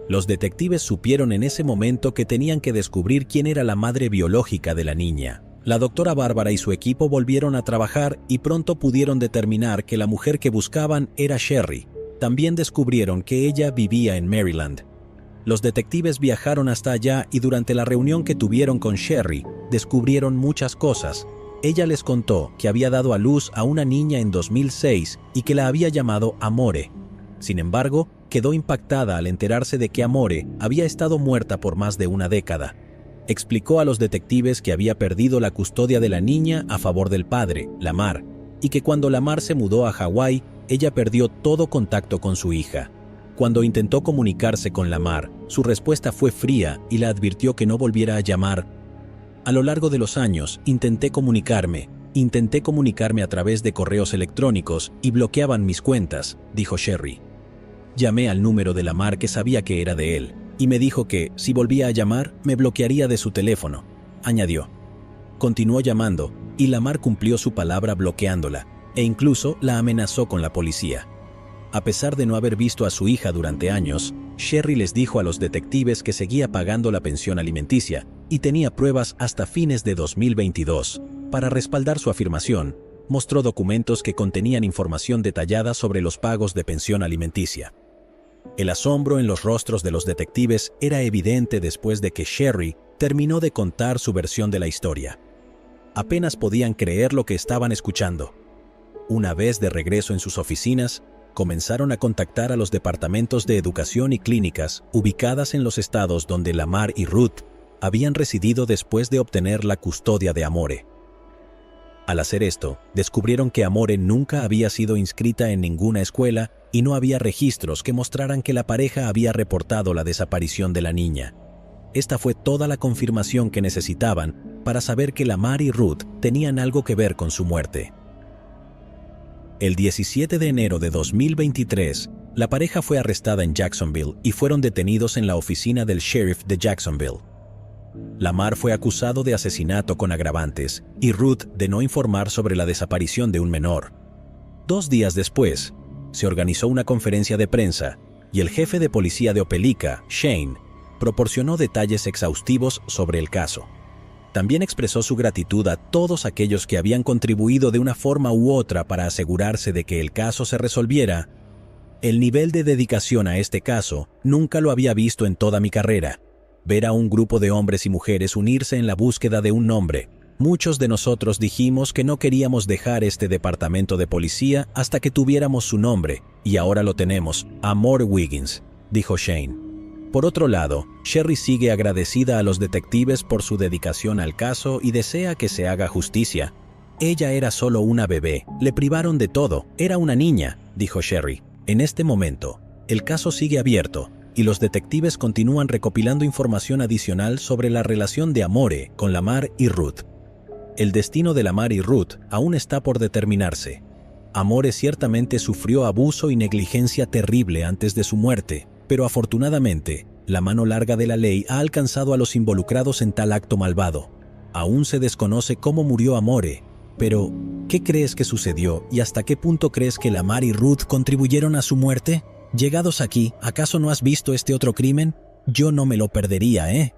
Los detectives supieron en ese momento que tenían que descubrir quién era la madre biológica de la niña. La doctora Bárbara y su equipo volvieron a trabajar y pronto pudieron determinar que la mujer que buscaban era Sherry. También descubrieron que ella vivía en Maryland. Los detectives viajaron hasta allá y durante la reunión que tuvieron con Sherry, descubrieron muchas cosas. Ella les contó que había dado a luz a una niña en 2006 y que la había llamado Amore. Sin embargo, quedó impactada al enterarse de que Amore había estado muerta por más de una década. Explicó a los detectives que había perdido la custodia de la niña a favor del padre, Lamar, y que cuando Lamar se mudó a Hawái, ella perdió todo contacto con su hija. Cuando intentó comunicarse con Lamar, su respuesta fue fría y la advirtió que no volviera a llamar. A lo largo de los años, intenté comunicarme a través de correos electrónicos y bloqueaban mis cuentas, dijo Sherry. Llamé al número de Lamar que sabía que era de él, y me dijo que, si volvía a llamar, me bloquearía de su teléfono, añadió. Continuó llamando, y Lamar cumplió su palabra bloqueándola, e incluso la amenazó con la policía. A pesar de no haber visto a su hija durante años, Sherry les dijo a los detectives que seguía pagando la pensión alimenticia y tenía pruebas hasta fines de 2022. Para respaldar su afirmación, mostró documentos que contenían información detallada sobre los pagos de pensión alimenticia. El asombro en los rostros de los detectives era evidente después de que Sherry terminó de contar su versión de la historia. Apenas podían creer lo que estaban escuchando. Una vez de regreso en sus oficinas, comenzaron a contactar a los departamentos de educación y clínicas ubicadas en los estados donde Lamar y Ruth habían residido después de obtener la custodia de Amore. Al hacer esto, descubrieron que Amore nunca había sido inscrita en ninguna escuela y no había registros que mostraran que la pareja había reportado la desaparición de la niña. Esta fue toda la confirmación que necesitaban para saber que Lamar y Ruth tenían algo que ver con su muerte. El 17 de enero de 2023, la pareja fue arrestada en Jacksonville y fueron detenidos en la oficina del sheriff de Jacksonville. Lamar fue acusado de asesinato con agravantes y Ruth de no informar sobre la desaparición de un menor. 2 días después, se organizó una conferencia de prensa y el jefe de policía de Opelika, Shane, proporcionó detalles exhaustivos sobre el caso. También expresó su gratitud a todos aquellos que habían contribuido de una forma u otra para asegurarse de que el caso se resolviera. El nivel de dedicación a este caso nunca lo había visto en toda mi carrera. Ver a un grupo de hombres y mujeres unirse en la búsqueda de un nombre. Muchos de nosotros dijimos que no queríamos dejar este departamento de policía hasta que tuviéramos su nombre, y ahora lo tenemos, Amore Wiggins, dijo Shane. Por otro lado, Sherry sigue agradecida a los detectives por su dedicación al caso y desea que se haga justicia. Ella era solo una bebé, le privaron de todo, era una niña, dijo Sherry. En este momento, el caso sigue abierto y los detectives continúan recopilando información adicional sobre la relación de Amore con Lamar y Ruth. El destino de Lamar y Ruth aún está por determinarse. Amore ciertamente sufrió abuso y negligencia terrible antes de su muerte, pero afortunadamente, la mano larga de la ley ha alcanzado a los involucrados en tal acto malvado. Aún se desconoce cómo murió Amore, pero ¿qué crees que sucedió y hasta qué punto crees que Lamar y Ruth contribuyeron a su muerte? Llegados aquí, ¿acaso no has visto este otro crimen? Yo no me lo perdería, ¿eh?